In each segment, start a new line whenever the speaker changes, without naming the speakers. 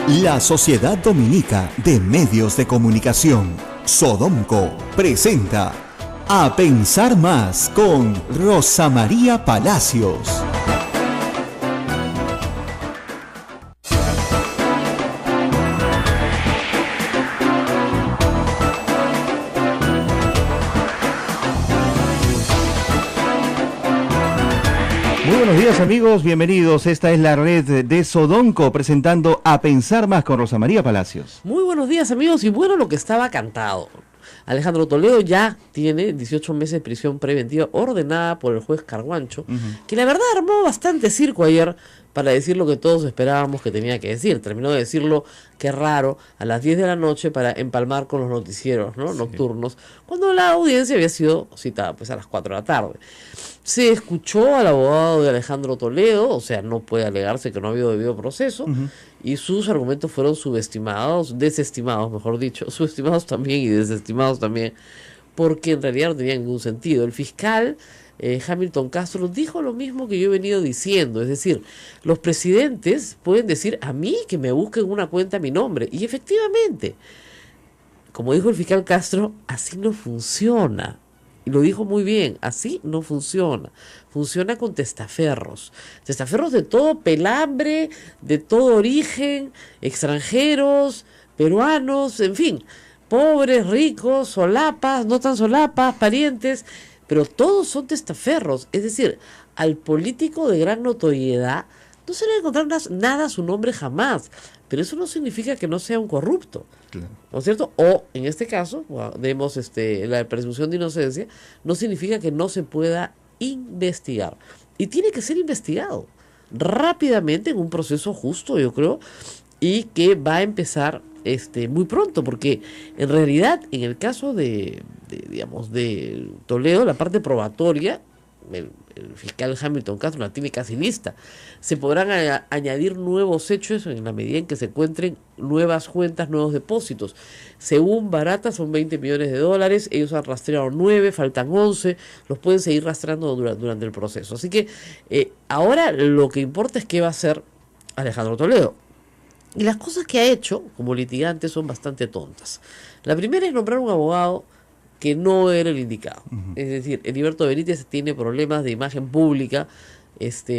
La Sociedad Dominica de Medios de Comunicación, Sodomco, presenta A Pensar Más con Rosa María Palacios.
Muy buenos días amigos, bienvenidos. Esta es la red de Sodomco presentando A Pensar Más con Rosa María Palacios.
Muy buenos días amigos, y bueno, lo que estaba cantado. Alejandro Toledo ya tiene 18 meses de prisión preventiva ordenada por el juez Carguancho, que la verdad armó bastante circo ayer para decir lo que todos esperábamos que tenía que decir. Terminó de decirlo, qué raro, a las 10 de la noche para empalmar con los noticieros, ¿no? Nocturnos, cuando la audiencia había sido citada pues a las 4 de la tarde. Se escuchó al abogado de Alejandro Toledo, o sea, no puede alegarse que no ha habido debido proceso, y sus argumentos fueron desestimados, mejor dicho, subestimados también y desestimados también, porque en realidad no tenían ningún sentido. El fiscal Hamilton Castro dijo lo mismo que yo he venido diciendo, es decir, los presidentes pueden decir a mí que me busquen una cuenta a mi nombre, y efectivamente, como dijo el fiscal Castro, así no funciona. Y lo dijo muy bien, así no funciona. Funciona con testaferros. Testaferros de todo pelambre, de todo origen, extranjeros, peruanos, en fin, pobres, ricos, solapas, no tan solapas, parientes, pero todos son testaferros. Es decir, al político de gran notoriedad no se le va a encontrar nada a su nombre jamás, pero eso no significa que no sea un corrupto. Claro. ¿No es cierto? O, en este caso, demos la presunción de inocencia, no significa que no se pueda investigar. Y tiene que ser investigado rápidamente en un proceso justo, yo creo, y que va a empezar muy pronto, porque en realidad, en el caso de Toledo, la parte probatoria, el fiscal Hamilton Castro la tiene casi lista. Se podrán añadir nuevos hechos en la medida en que se encuentren nuevas cuentas, nuevos depósitos. Según Barata son $20 millones, ellos han rastreado 9, faltan 11, los pueden seguir rastreando durante el proceso. Así que ahora lo que importa es qué va a hacer Alejandro Toledo. Y las cosas que ha hecho como litigante son bastante tontas. La primera es nombrar un abogado que no era el indicado. Es decir, Heriberto Benítez tiene problemas de imagen pública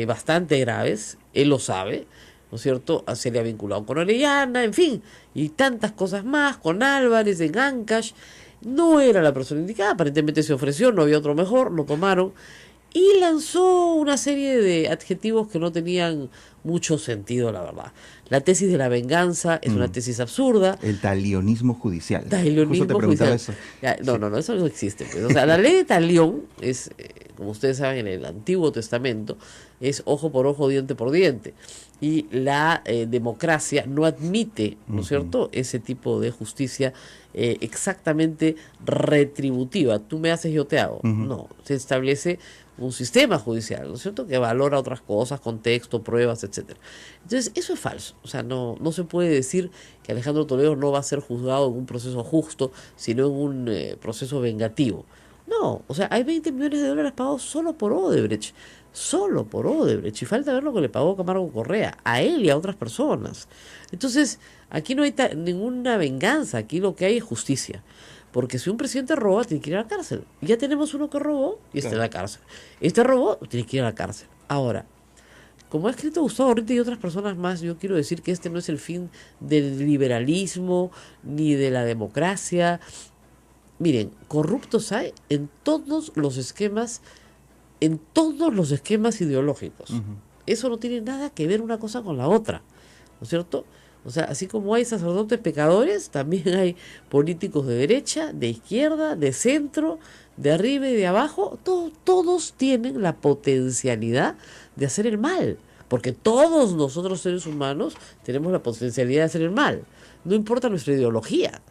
bastante graves, él lo sabe, ¿no es cierto? Se le ha vinculado con Orellana, en fin, y tantas cosas más, con Álvarez, en Ancash. No era la persona indicada, aparentemente se ofreció, no había otro mejor, lo tomaron, y lanzó una serie de adjetivos que no tenían mucho sentido, la verdad. La tesis de la venganza es una tesis absurda.
El talionismo judicial.
Talionismo judicial. Eso. Ya, no, eso no existe. Pues. O sea, la ley de talión es, como ustedes saben, en el Antiguo Testamento, es ojo por ojo, diente por diente. Y la democracia no admite, ¿no es cierto?, ese tipo de justicia exactamente retributiva. Tú me haces, yo te hago. No, se establece un sistema judicial, ¿no es cierto?, que valora otras cosas, contexto, pruebas, etcétera. Entonces, eso es falso. O sea, no se puede decir que Alejandro Toledo no va a ser juzgado en un proceso justo, sino en un proceso vengativo. No, o sea, hay $20 millones pagados solo por Odebrecht. Solo por Odebrecht. Y falta ver lo que le pagó Camargo Correa, a él y a otras personas. Entonces, aquí no hay ninguna venganza, aquí lo que hay es justicia. Porque si un presidente roba, tiene que ir a la cárcel. Ya tenemos uno que robó y está en la cárcel. Este robó, tiene que ir a la cárcel. Ahora, como ha escrito Gustavo Oriti y otras personas más, yo quiero decir que este no es el fin del liberalismo ni de la democracia. Miren, corruptos hay en todos los esquemas ideológicos. Eso no tiene nada que ver una cosa con la otra, ¿no es cierto? O sea, así como hay sacerdotes pecadores, también hay políticos de derecha, de izquierda, de centro, de arriba y de abajo. Todos tienen la potencialidad de hacer el mal, porque todos nosotros seres humanos tenemos la potencialidad de hacer el mal. No importa nuestra ideología.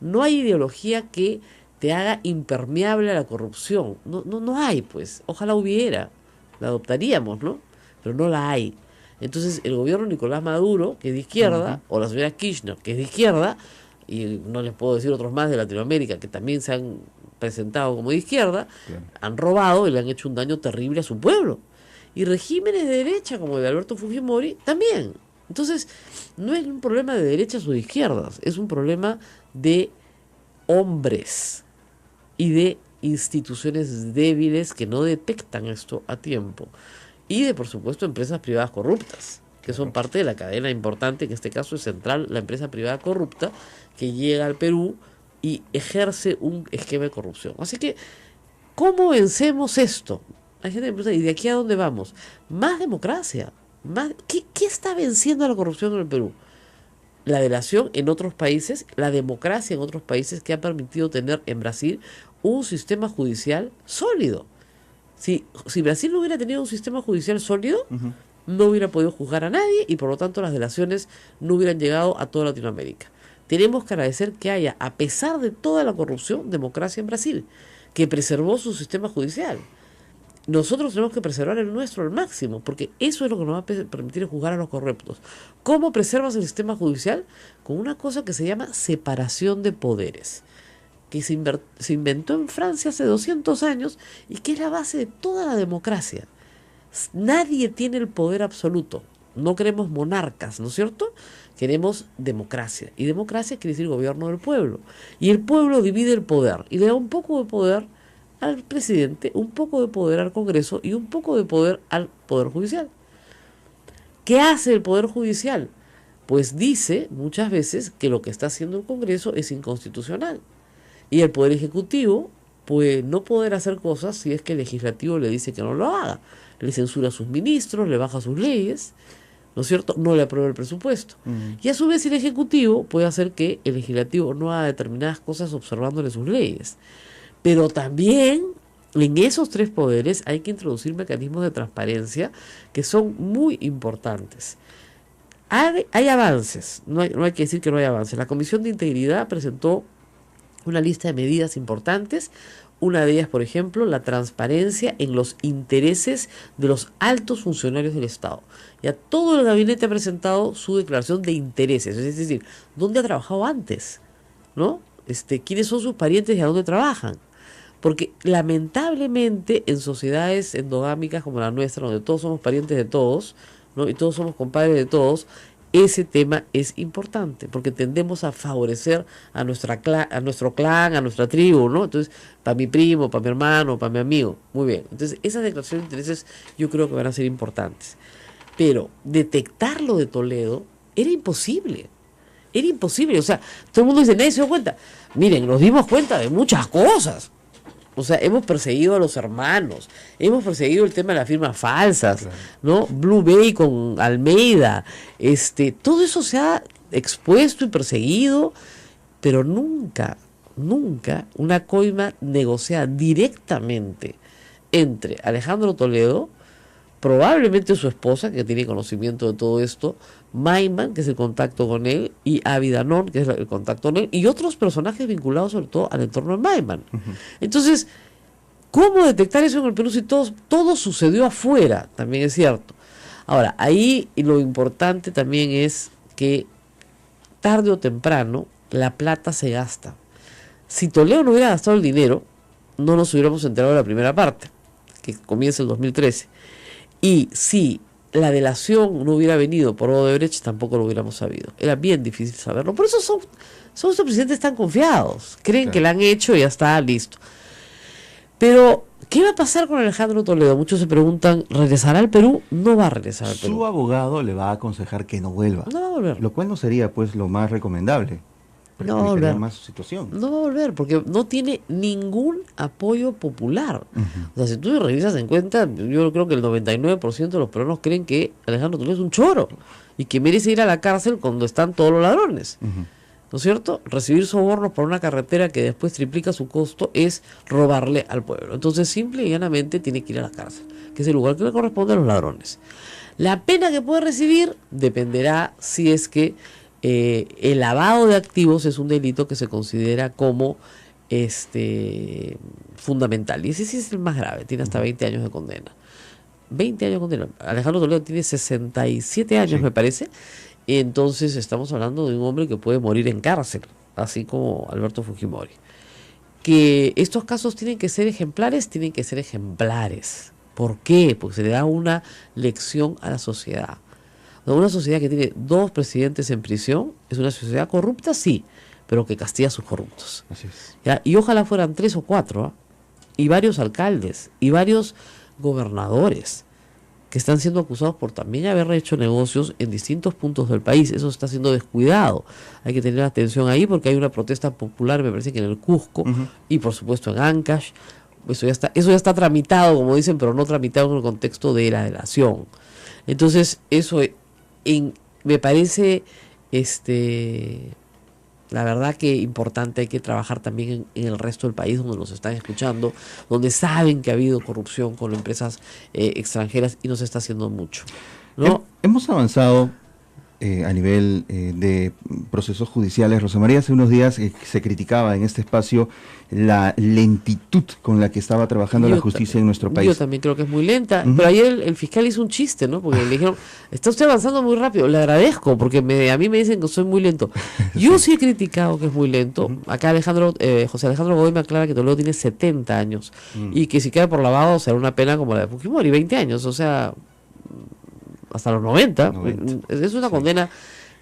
No hay ideología que te haga impermeable a la corrupción. No hay, pues. Ojalá hubiera. La adoptaríamos, ¿no? Pero no la hay. Entonces, el gobierno de Nicolás Maduro, que es de izquierda, o la señora Kirchner, que es de izquierda, y no les puedo decir otros más de Latinoamérica que también se han presentado como de izquierda, han robado y le han hecho un daño terrible a su pueblo. Y regímenes de derecha, como el de Alberto Fujimori, también. Entonces, no es un problema de derechas o de izquierdas, es un problema de hombres y de instituciones débiles que no detectan esto a tiempo. Y de, por supuesto, empresas privadas corruptas, que son parte de la cadena importante, que en este caso es Central, la empresa privada corrupta, que llega al Perú y ejerce un esquema de corrupción. Así que, ¿cómo vencemos esto? Hay gente que piensa, ¿y de aquí a dónde vamos? Más democracia. ¿Qué está venciendo a la corrupción en el Perú? La delación en otros países, la democracia en otros países, que ha permitido tener en Brasil un sistema judicial sólido. Si Brasil no hubiera tenido un sistema judicial sólido, no hubiera podido juzgar a nadie y por lo tanto las delaciones no hubieran llegado a toda Latinoamérica. Tenemos que agradecer que haya, a pesar de toda la corrupción, democracia en Brasil, que preservó su sistema judicial. Nosotros tenemos que preservar el nuestro al máximo, porque eso es lo que nos va a permitir juzgar a los corruptos. ¿Cómo preservas el sistema judicial? Con una cosa que se llama separación de poderes, que se inventó en Francia hace 200 años y que es la base de toda la democracia. Nadie tiene el poder absoluto. No queremos monarcas, ¿no es cierto? Queremos democracia. Y democracia quiere decir gobierno del pueblo. Y el pueblo divide el poder y le da un poco de poder al presidente, un poco de poder al Congreso y un poco de poder al Poder Judicial. ¿Qué hace el Poder Judicial? Pues dice muchas veces que lo que está haciendo el Congreso es inconstitucional. Y el Poder Ejecutivo puede no poder hacer cosas si es que el Legislativo le dice que no lo haga. Le censura a sus ministros, le baja sus leyes, ¿no es cierto? No le aprueba el presupuesto. Y a su vez el Ejecutivo puede hacer que el Legislativo no haga determinadas cosas observándole sus leyes. Pero también en esos tres poderes hay que introducir mecanismos de transparencia que son muy importantes. Hay avances, no hay que decir que no hay avances. La Comisión de Integridad presentó una lista de medidas importantes. Una de ellas, por ejemplo, la transparencia en los intereses de los altos funcionarios del Estado. Ya todo el gabinete ha presentado su declaración de intereses, es decir, dónde ha trabajado antes, ¿no? Quiénes son sus parientes y a dónde trabajan. Porque lamentablemente en sociedades endogámicas como la nuestra, donde todos somos parientes de todos, ¿no? Y todos somos compadres de todos, ese tema es importante, porque tendemos a favorecer a nuestro clan, a nuestra tribu, ¿no? Entonces, para mi primo, para mi hermano, para mi amigo. Muy bien. Entonces, esas declaraciones de intereses yo creo que van a ser importantes. Pero detectar lo de Toledo era imposible. Era imposible. O sea, todo el mundo dice, nadie se dio cuenta. Miren, nos dimos cuenta de muchas cosas. O sea, hemos perseguido a los hermanos, hemos perseguido el tema de las firmas falsas, claro, ¿no? Blue Bay con Almeida, todo eso se ha expuesto y perseguido, pero nunca una coima negociada directamente entre Alejandro Toledo, probablemente su esposa, que tiene conocimiento de todo esto, Maiman, que es el contacto con él, y Avidanón, que es el contacto con él, y otros personajes vinculados sobre todo al entorno de Maiman. Entonces, ¿cómo detectar eso en el Perú si todo sucedió afuera? También es cierto. Ahora, ahí lo importante también es que tarde o temprano la plata se gasta. Si Toledo no hubiera gastado el dinero, no nos hubiéramos enterado de la primera parte, que comienza el 2013. Y si la delación no hubiera venido por Odebrecht, tampoco lo hubiéramos sabido. Era bien difícil saberlo. Por eso son estos presidentes tan confiados. Creen claro, que la han hecho y ya está, listo. Pero, ¿qué va a pasar con Alejandro Toledo? Muchos se preguntan, ¿regresará al Perú? No va a regresar al Perú.
Su abogado le va a aconsejar que no vuelva.
No va a volver.
Lo cual no sería, pues, lo más recomendable.
No va a volver.
Más su situación.
No va a volver porque no tiene ningún apoyo popular. O sea, si tú revisas en cuenta, yo creo que el 99% de los peruanos creen que Alejandro Toledo es un choro y que merece ir a la cárcel cuando están todos los ladrones. ¿No es cierto? Recibir sobornos por una carretera que después triplica su costo es robarle al pueblo. Entonces, simple y llanamente tiene que ir a la cárcel, que es el lugar que le corresponde a los ladrones. La pena que puede recibir dependerá si es que el lavado de activos es un delito que se considera como fundamental. Y ese sí es el más grave, tiene hasta 20 años de condena. 20 años de condena. Alejandro Toledo tiene 67 años, sí, me parece. Entonces estamos hablando de un hombre que puede morir en cárcel, así como Alberto Fujimori. Que estos casos tienen que ser ejemplares, tienen que ser ejemplares. ¿Por qué? Porque se le da una lección a la sociedad. Una sociedad que tiene 2 presidentes en prisión es una sociedad corrupta, sí, pero que castiga a sus corruptos.
Así es.
¿Ya? Y ojalá fueran 3 o 4, ¿ah? Y varios alcaldes, y varios gobernadores que están siendo acusados por también haber hecho negocios en distintos puntos del país. Eso está siendo descuidado. Hay que tener atención ahí porque hay una protesta popular, me parece que en el Cusco, y por supuesto en Ancash. Eso ya está tramitado, como dicen, pero no tramitado en el contexto de la delación. Entonces, eso me parece, la verdad que importante. Hay que trabajar también en el resto del país donde nos están escuchando, donde saben que ha habido corrupción con empresas extranjeras y no se está haciendo mucho, ¿no?
Hemos avanzado a nivel de procesos judiciales. Rosa María, hace unos días se criticaba en este espacio la lentitud con la que estaba trabajando la justicia en nuestro país.
Yo también creo que es muy lenta, pero ayer el fiscal hizo un chiste, ¿no? Porque le dijeron, está usted avanzando muy rápido. Le agradezco, porque a mí me dicen que soy muy lento. Yo sí he criticado que es muy lento. Acá José Alejandro Godoy me aclara que Toledo tiene 70 años y que si queda por lavado será una pena como la de Fujimori, 20 años, o sea, hasta los 90. Es una condena.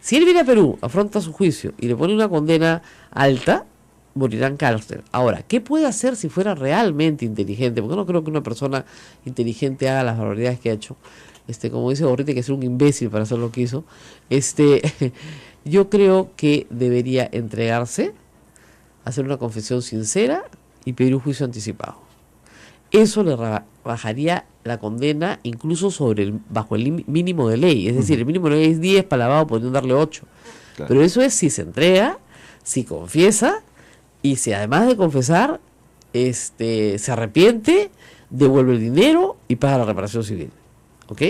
Si él viene a Perú, afronta su juicio y le pone una condena alta, morirá en cárcel. Ahora, ¿qué puede hacer si fuera realmente inteligente? Porque no creo que una persona inteligente haga las barbaridades que ha hecho. Como dice Gorriti, que es un imbécil para hacer lo que hizo. Yo creo que debería entregarse, hacer una confesión sincera y pedir un juicio anticipado. Eso le bajaría la condena incluso bajo el mínimo de ley. Es decir, el mínimo de ley es 10, para lavado podrían darle 8. Claro. Pero eso es si se entrega, si confiesa, y si además de confesar, se arrepiente, devuelve el dinero y paga la reparación civil. ¿Ok?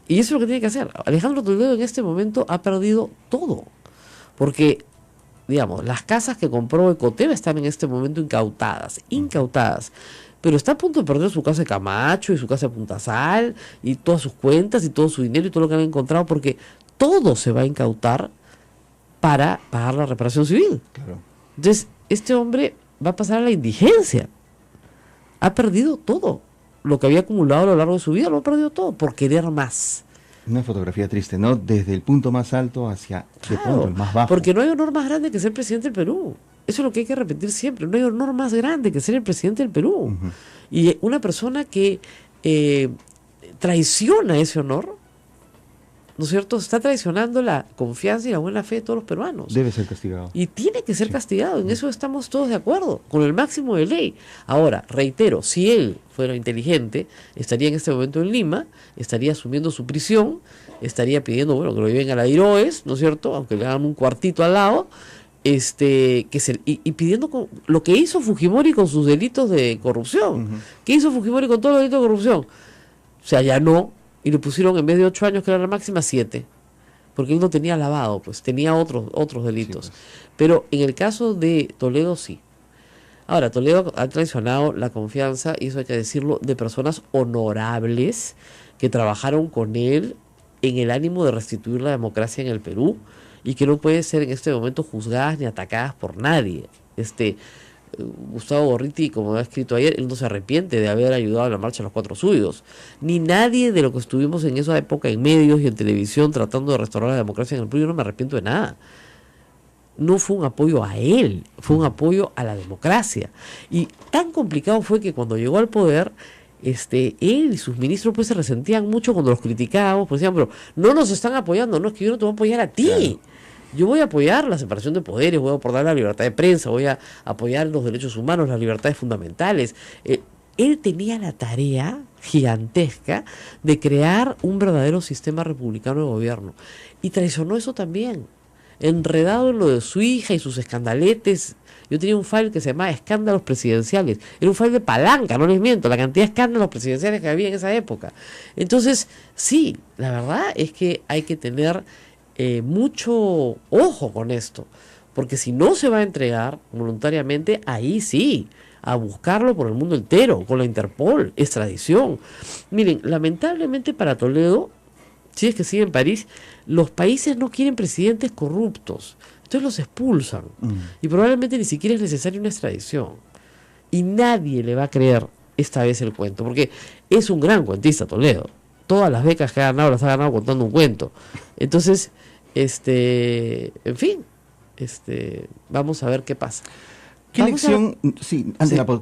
Y eso es lo que tiene que hacer. Alejandro Toledo en este momento ha perdido todo. Porque, digamos, las casas que compró Ecoteva están en este momento incautadas. Pero está a punto de perder su casa de Camacho y su casa de Punta Sal y todas sus cuentas y todo su dinero y todo lo que han encontrado, porque todo se va a incautar para pagar la reparación civil. Claro. Entonces, este hombre va a pasar a la indigencia. Ha perdido todo. Lo que había acumulado a lo largo de su vida lo ha perdido todo por querer más.
Una fotografía triste, ¿no? Desde el punto más alto hacia de pronto el más bajo.
Porque no hay honor más grande que ser presidente del Perú. Eso es lo que hay que repetir siempre. No hay honor más grande que ser el presidente del Perú. Y una persona que traiciona ese honor, ¿no es cierto? Está traicionando la confianza y la buena fe de todos los peruanos.
Debe ser castigado.
Y tiene que ser castigado. En eso estamos todos de acuerdo, con el máximo de ley. Ahora, reitero, si él fuera inteligente, estaría en este momento en Lima, estaría asumiendo su prisión, estaría pidiendo, bueno, que lo lleven a la Iroes, ¿no es cierto? Aunque le hagan un cuartito al lado, y pidiendo lo que hizo Fujimori con sus delitos de corrupción. ¿Qué hizo Fujimori con todos los delitos de corrupción? Se allanó y le pusieron, en vez de 8 años, que era la máxima, 7. Porque él no tenía lavado, pues tenía otros delitos. Sí, pues. Pero en el caso de Toledo, sí. Ahora, Toledo ha traicionado la confianza, y eso hay que decirlo, de personas honorables que trabajaron con él en el ánimo de restituir la democracia en el Perú, y que no pueden ser en este momento juzgadas ni atacadas por nadie. Gustavo Gorriti, como ha escrito ayer, él no se arrepiente de haber ayudado a la marcha de los 4 Súbidos, ni nadie de lo que estuvimos en esa época en medios y en televisión tratando de restaurar la democracia en el Perú. Yo no me arrepiento de nada. No fue un apoyo a él, fue un apoyo a la democracia. Y tan complicado fue que cuando llegó al poder, él y sus ministros pues se resentían mucho cuando los criticábamos, pues decían, pero no nos están apoyando. No, es que yo no te voy a apoyar a ti. Claro. Yo voy a apoyar la separación de poderes, voy a apoyar la libertad de prensa, voy a apoyar los derechos humanos, las libertades fundamentales. Él tenía la tarea gigantesca de crear un verdadero sistema republicano de gobierno. Y traicionó eso también. Enredado en lo de su hija y sus escandaletes. Yo tenía un file que se llamaba Escándalos Presidenciales. Era un file de palanca, no les miento, la cantidad de escándalos presidenciales que había en esa época. Entonces, sí, la verdad es que hay que tener mucho ojo con esto, porque si no se va a entregar voluntariamente, ahí sí, a buscarlo por el mundo entero, con la Interpol, extradición. Miren, lamentablemente para Toledo, si es que sigue en París, los países no quieren presidentes corruptos, entonces los expulsan, y probablemente ni siquiera es necesaria una extradición, y nadie le va a creer esta vez el cuento, porque es un gran cuentista Toledo. todas las becas que ha ganado las ha ganado contando un cuento. Entonces, en fin, vamos a ver qué pasa.
¿Qué lección,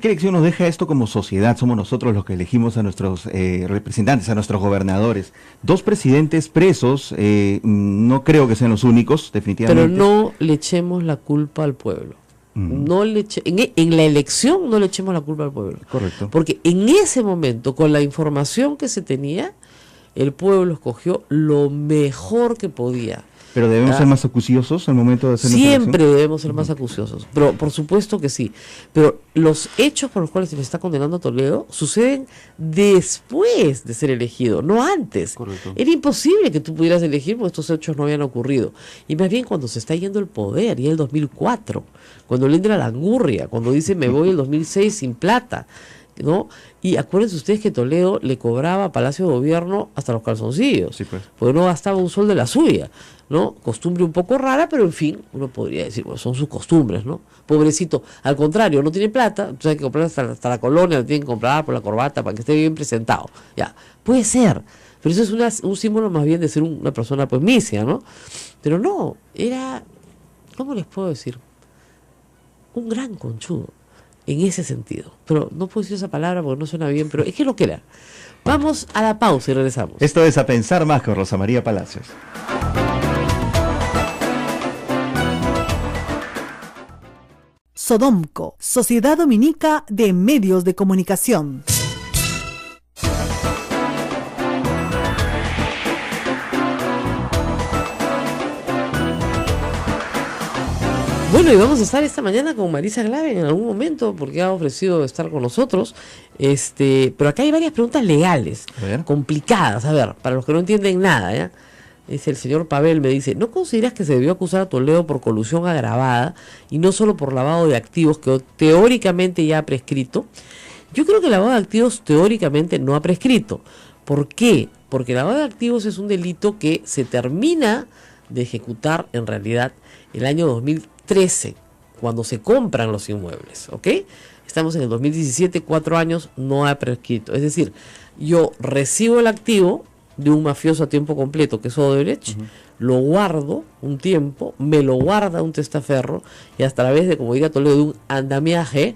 ¿qué lección nos deja esto como sociedad? Somos nosotros los que elegimos a nuestros representantes, a nuestros gobernadores. 2 presidentes presos, no creo que sean los únicos, definitivamente.
Pero no le echemos la culpa al pueblo. No en la elección no le echemos la culpa al pueblo.
Correcto.
Porque en ese momento, con la información que se tenía, el pueblo escogió lo mejor que podía.
Pero debemos ser más acuciosos al momento de hacer
siempre debemos ser más acuciosos, pero por supuesto que sí. Pero los hechos por los cuales se le está condenando a Toledo suceden después de ser elegido, no antes.
Correcto.
Era imposible que tú pudieras elegir porque estos hechos no habían ocurrido. Y más bien cuando se está yendo el poder, y el 2004, cuando le entra la angurria, cuando dice me voy el 2006 sin plata, ¿no? Y acuérdense ustedes que Toledo le cobraba a Palacio de Gobierno hasta los calzoncillos,
Sí, pues.
porque no gastaba un sol de la suya, ¿no? Costumbre un poco rara, pero en fin, uno podría decir, bueno, son sus costumbres, ¿no? Pobrecito, al contrario, no tiene plata, entonces hay que comprar hasta la colonia, la tienen que comprar por la corbata para que esté bien presentado, ya, puede ser, pero eso es un símbolo más bien de ser una persona pues misia, ¿no? Pero no, era, ¿cómo les puedo decir? Un gran conchudo. En ese sentido, pero no puedo decir esa palabra porque no suena bien, pero es que lo que era. Vamos a la pausa y regresamos.
Esto es A Pensar Más con Rosa María Palacios.
Sodomco, Sociedad Dominica de Medios de Comunicación.
Bueno, y vamos a estar esta mañana con Marisa Glave en algún momento, porque ha ofrecido estar con nosotros. Pero acá hay varias preguntas legales, complicadas. A ver, para los que no entienden nada, ¿ya? Dice el señor Pavel, me dice, ¿no consideras que se debió acusar a Toledo por colusión agravada y no solo por lavado de activos que teóricamente ya ha prescrito? Yo creo que el lavado de activos teóricamente no ha prescrito. ¿Por qué? Porque el lavado de activos es un delito que se termina de ejecutar en realidad el año 2013, cuando se compran los inmuebles, ¿ok? Estamos en el 2017, 4 años, no ha prescrito. Es decir, yo recibo el activo de un mafioso a tiempo completo, que es Odebrecht, lo guardo un tiempo, me lo guarda un testaferro, y a través de, como diga Toledo, de un andamiaje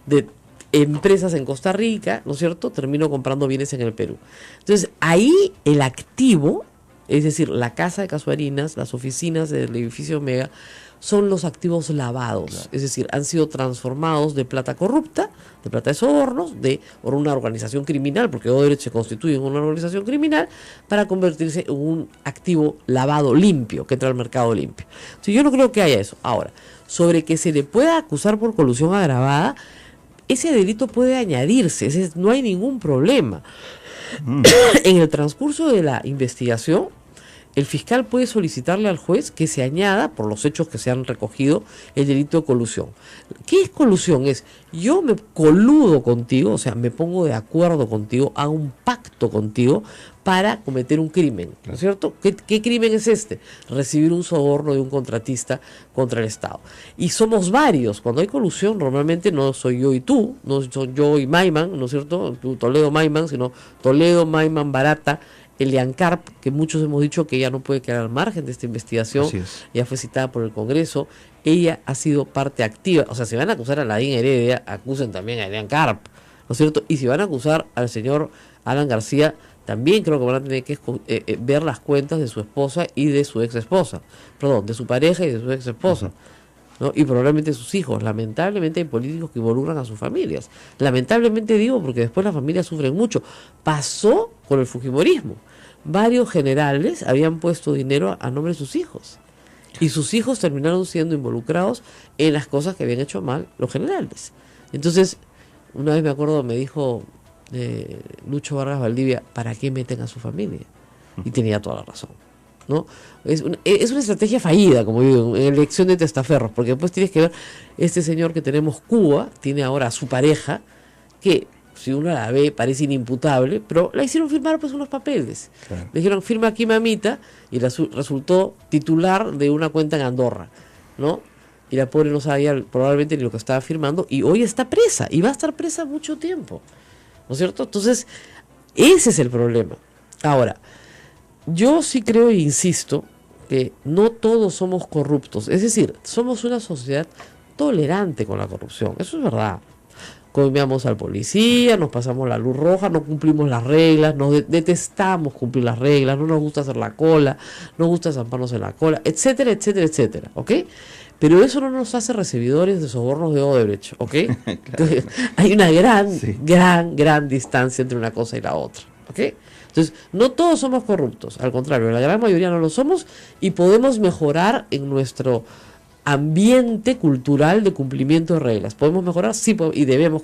de empresas en Costa Rica, ¿no es cierto?, termino comprando bienes en el Perú. Entonces, ahí el activo, es decir, la casa de Casuarinas, las oficinas del edificio Omega, son los activos lavados, claro. Es decir, han sido transformados de plata corrupta, de plata de sobornos, por una organización criminal, porque Odebrecht se constituye en una organización criminal, para convertirse en un activo lavado limpio, que entra al mercado limpio. Entonces, yo no creo que haya eso. Ahora, sobre que se le pueda acusar por colusión agravada, ese delito puede añadirse, no hay ningún problema. En el transcurso de la investigación, el fiscal puede solicitarle al juez que se añada, por los hechos que se han recogido, el delito de colusión. ¿Qué es colusión? Es, yo me coludo contigo, o sea, me pongo de acuerdo contigo, hago un pacto contigo para cometer un crimen, ¿no es cierto? ¿Qué crimen es este? Recibir un soborno de un contratista contra el Estado. Y somos varios. Cuando hay colusión, normalmente no soy yo y tú, no soy yo y Maiman, ¿no es cierto? Tú, Toledo, Maiman, sino Toledo, Maiman, Barata, Elian Karp, que muchos hemos dicho que ella no puede quedar al margen de esta investigación, ya fue citada por el Congreso, ella ha sido parte activa, o sea, si van a acusar a Laín Heredia, acusen también a Elian Karp, ¿no es cierto? Y si van a acusar al señor Alan García, también creo que van a tener que ver las cuentas de su esposa y de su ex esposa, perdón, de su pareja y de su ex esposa, ¿no? Y probablemente sus hijos. Lamentablemente hay políticos que involucran a sus familias. Lamentablemente digo porque después las familias sufren mucho. Pasó con el fujimorismo. Varios generales habían puesto dinero a nombre de sus hijos. Y sus hijos terminaron siendo involucrados en las cosas que habían hecho mal los generales. Entonces, una vez me acuerdo, me dijo Lucho Vargas Valdivia, ¿para qué meten a su familia? Y tenía toda la razón, ¿no? Es una estrategia fallida, como digo, en elección de testaferros, porque después tienes que ver, este señor que tenemos, Cuba, tiene ahora a su pareja, que si uno la ve parece inimputable, pero la hicieron firmar pues unos papeles. Claro. Le dijeron, firma aquí mamita, y resultó titular de una cuenta en Andorra, ¿no? Y la pobre no sabía probablemente ni lo que estaba firmando, y hoy está presa, y va a estar presa mucho tiempo, ¿no es cierto? Entonces, ese es el problema. Ahora, yo sí creo e insisto que no todos somos corruptos. Es decir, somos una sociedad tolerante con la corrupción. Eso es verdad. Coimamos al policía, nos pasamos la luz roja, no cumplimos las reglas, detestamos cumplir las reglas, no nos gusta hacer la cola, nos gusta zamparnos en la cola, etcétera, etcétera, etcétera, ¿ok? Pero eso no nos hace recibidores de sobornos de Odebrecht, ¿ok? Entonces, hay una gran distancia entre una cosa y la otra, ¿ok? Entonces, no todos somos corruptos, al contrario, la gran mayoría no lo somos y podemos mejorar en nuestro ambiente cultural de cumplimiento de reglas. ¿Podemos mejorar? Sí, y debemos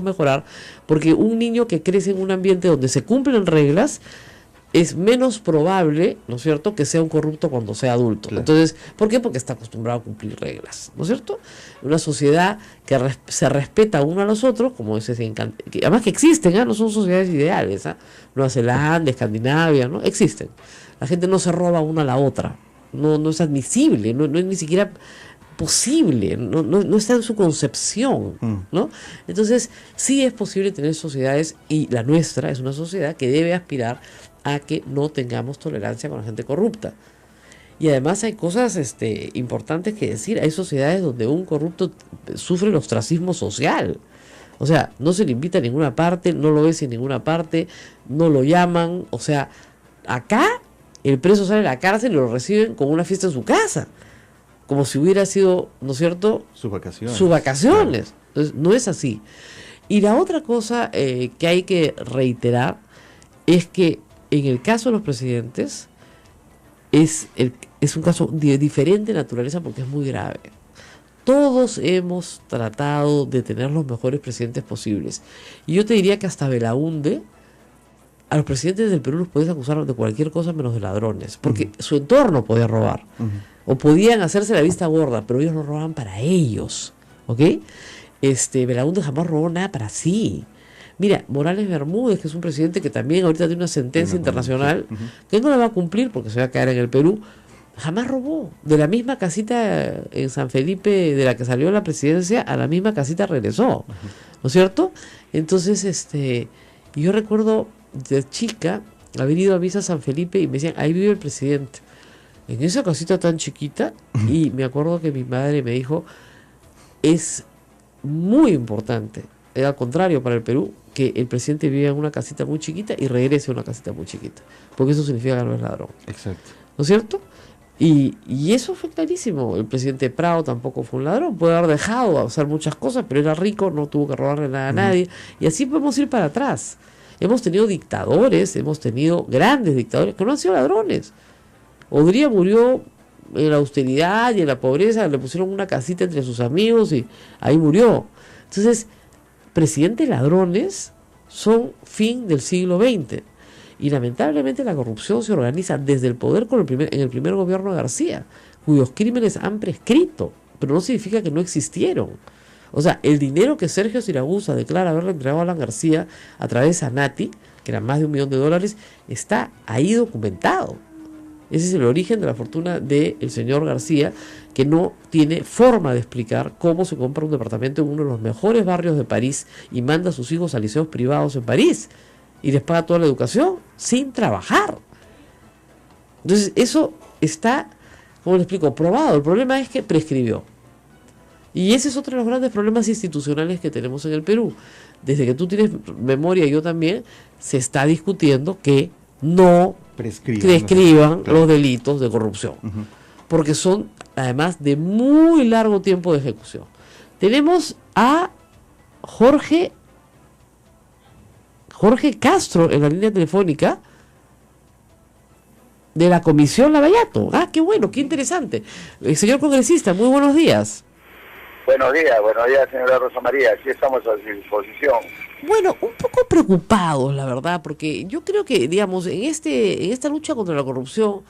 mejorar, porque un niño que crece en un ambiente donde se cumplen reglas es menos probable, ¿no es cierto?, que sea un corrupto cuando sea adulto. Claro. Entonces, ¿por qué? Porque está acostumbrado a cumplir reglas, ¿no es cierto? Una sociedad que se respeta uno a los otros, como ese que además que existen, no son sociedades ideales, Nueva Zelanda, Escandinavia, ¿no? Existen. La gente no se roba una a la otra. No es admisible, no es ni siquiera posible, no está en su concepción, ¿no? Entonces, sí es posible tener sociedades, y la nuestra es una sociedad que debe aspirar a que no tengamos tolerancia con la gente corrupta. Y además hay cosas importantes que decir. Hay sociedades donde un corrupto sufre el ostracismo social. O sea, no se le invita a ninguna parte, no lo ves en ninguna parte, no lo llaman. O sea, acá el preso sale de la cárcel y lo reciben con una fiesta en su casa, como si hubiera sido, ¿no es cierto?, sus vacaciones. Claro. Entonces, no es así. Y la otra cosa que hay que reiterar es que en el caso de los presidentes es un caso de diferente naturaleza porque es muy grave. Todos hemos tratado de tener los mejores presidentes posibles. Y yo te diría que hasta Belaúnde, a los presidentes del Perú los podías acusar de cualquier cosa menos de ladrones, porque su entorno podía robar, o podían hacerse la vista gorda, pero ellos no robaban para ellos, ¿ok? Belaúnde jamás robó nada para sí. Mira, Morales Bermúdez, que es un presidente que también ahorita tiene una sentencia internacional, que no la va a cumplir porque se va a caer en el Perú, jamás robó. De la misma casita en San Felipe de la que salió la presidencia, a la misma casita regresó, ¿no es cierto? Entonces, yo recuerdo de chica haber ido a misa a San Felipe y me decían, ahí vive el presidente, en esa casita tan chiquita. Y me acuerdo que mi madre me dijo, es muy importante, al contrario para el Perú, que el presidente viva en una casita muy chiquita y regrese a una casita muy chiquita, porque eso significa que no es ladrón. Exacto. ¿No es cierto? Y eso fue clarísimo. El presidente Prado tampoco fue un ladrón, puede haber dejado hacer muchas cosas, pero era rico, no tuvo que robarle nada a nadie, y así podemos ir para atrás. Hemos tenido dictadores, hemos tenido grandes dictadores que no han sido ladrones. Odría murió en la austeridad y en la pobreza, le pusieron una casita entre sus amigos y ahí murió. Entonces, presidentes ladrones son fin del siglo XX. Y lamentablemente la corrupción se organiza desde el poder en el primer gobierno de García, cuyos crímenes han prescrito, pero no significa que no existieron. O sea, el dinero que Sergio Siragusa declara haberle entregado a Alan García a través de Anati, que era más de $1 millón, está ahí documentado. Ese es el origen de la fortuna del señor García, que no tiene forma de explicar cómo se compra un departamento en uno de los mejores barrios de París y manda a sus hijos a liceos privados en París y les paga toda la educación sin trabajar. Entonces, eso está, ¿cómo le explico?, probado. El problema es que prescribió. Y ese es otro de los grandes problemas institucionales que tenemos en el Perú. Desde que tú tienes memoria, yo también, se está discutiendo que no prescriban los delitos de corrupción. Porque son, además, de muy largo tiempo de ejecución. Tenemos a Jorge Castro en la línea telefónica de la Comisión Lavallato. Ah, qué bueno, qué interesante. Señor congresista, muy buenos días.
Buenos días, señora Rosa María, aquí estamos a su disposición.
Bueno, un poco preocupados, la verdad, porque yo creo que, digamos, en esta lucha contra la corrupción,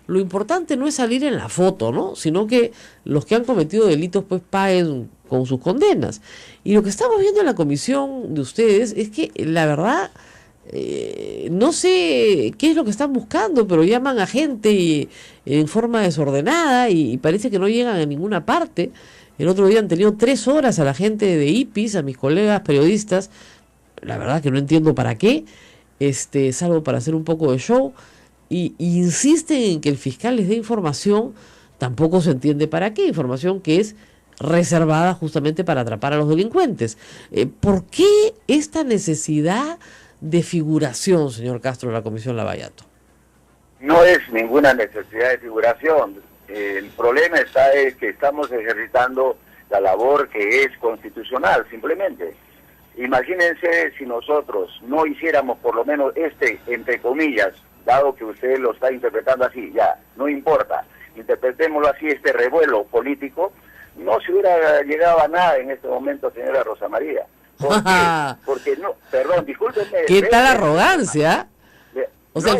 lo importante no es salir en la foto, ¿no?, sino que los que han cometido delitos pues paguen con sus condenas. Y lo que estamos viendo en la comisión de ustedes es que, la verdad, no sé qué es lo que están buscando, pero llaman a gente en forma desordenada y parece que no llegan a ninguna parte. El otro día han tenido 3 horas a la gente de IPIS, a mis colegas periodistas, la verdad que no entiendo para qué, salvo para hacer un poco de show, y insisten en que el fiscal les dé información, tampoco se entiende para qué, información que es reservada justamente para atrapar a los delincuentes. ¿Por qué esta necesidad de figuración, señor Castro, de la Comisión Lavallato?
No es ninguna necesidad de figuración. El problema está es que estamos ejercitando la labor que es constitucional, simplemente. Imagínense si nosotros no hiciéramos por lo menos entre comillas, dado que usted lo está interpretando así, ya, no importa, interpretémoslo así, este revuelo político, no se hubiera llegado a nada en este momento, señora Rosa María. ¿Por qué? Porque no, perdón, discúlpenme.
¿Qué tal arrogancia? O sea,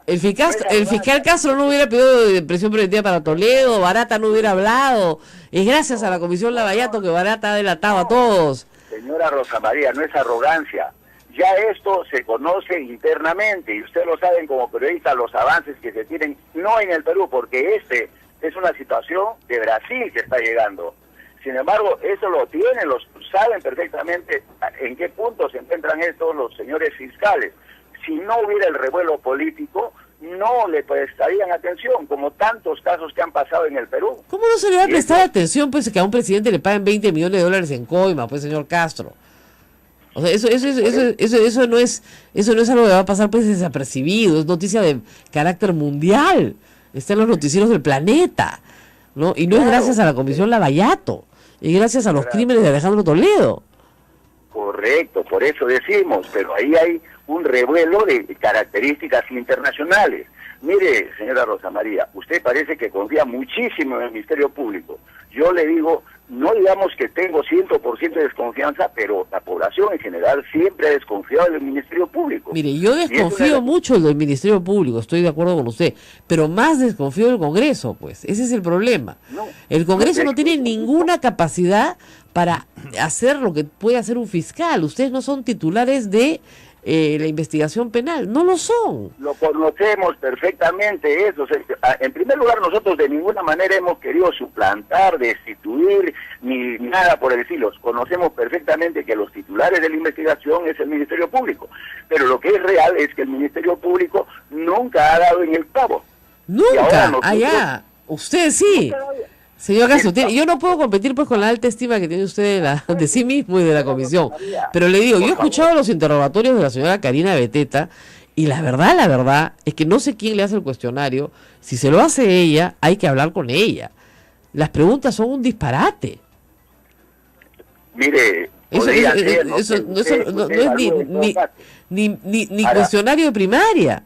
el fiscal Castro no hubiera pedido prisión preventiva para Toledo, Barata no hubiera hablado. Es gracias a la Comisión Lavallato que Barata ha delatado a todos.
Señora Rosa María, no es arrogancia. Ya esto se conoce internamente y ustedes lo saben como periodistas los avances que se tienen, no en el Perú, porque es una situación de Brasil que está llegando. Sin embargo, eso lo tienen, saben perfectamente en qué punto se encuentran estos los señores fiscales. Si no hubiera el revuelo político, no le prestarían atención, como tantos casos que han pasado en el Perú.
¿Cómo no se le va a prestar atención pues que a un presidente le paguen 20 millones de dólares en coima, pues, señor Castro? O sea, eso no es algo que va a pasar pues desapercibido, es noticia de carácter mundial, está en los noticieros del planeta, ¿no? Y no es gracias a la Comisión Lavallato, es gracias a los crímenes de Alejandro Toledo.
Correcto, por eso decimos, pero ahí hay un revuelo de características internacionales. Mire, señora Rosa María, usted parece que confía muchísimo en el Ministerio Público. Yo le digo, no digamos que tengo 100% de desconfianza, pero la población en general siempre ha desconfiado del Ministerio Público.
Mire, yo desconfío mucho del Ministerio Público, estoy de acuerdo con usted, pero más desconfío del Congreso, pues, ese es el problema. El Congreso no tiene ninguna capacidad para hacer lo que puede hacer un fiscal. Ustedes no son titulares de la investigación penal, no lo son.
Lo conocemos perfectamente eso. En primer lugar, nosotros de ninguna manera hemos querido suplantar, destituir, ni nada por el estilo. Conocemos perfectamente que los titulares de la investigación es el Ministerio Público, pero lo que es real es que el Ministerio Público nunca ha dado en el clavo.
Nunca, allá, usted sí. Señor Castro, yo no puedo competir pues con la alta estima que tiene usted de sí mismo y de la comisión, pero le digo, yo he escuchado los interrogatorios de la señora Karina Beteta y la verdad es que no sé quién le hace el cuestionario. Si se lo hace ella, hay que hablar con ella. Las preguntas son un disparate.
Mire,
eso no es ni cuestionario de primaria.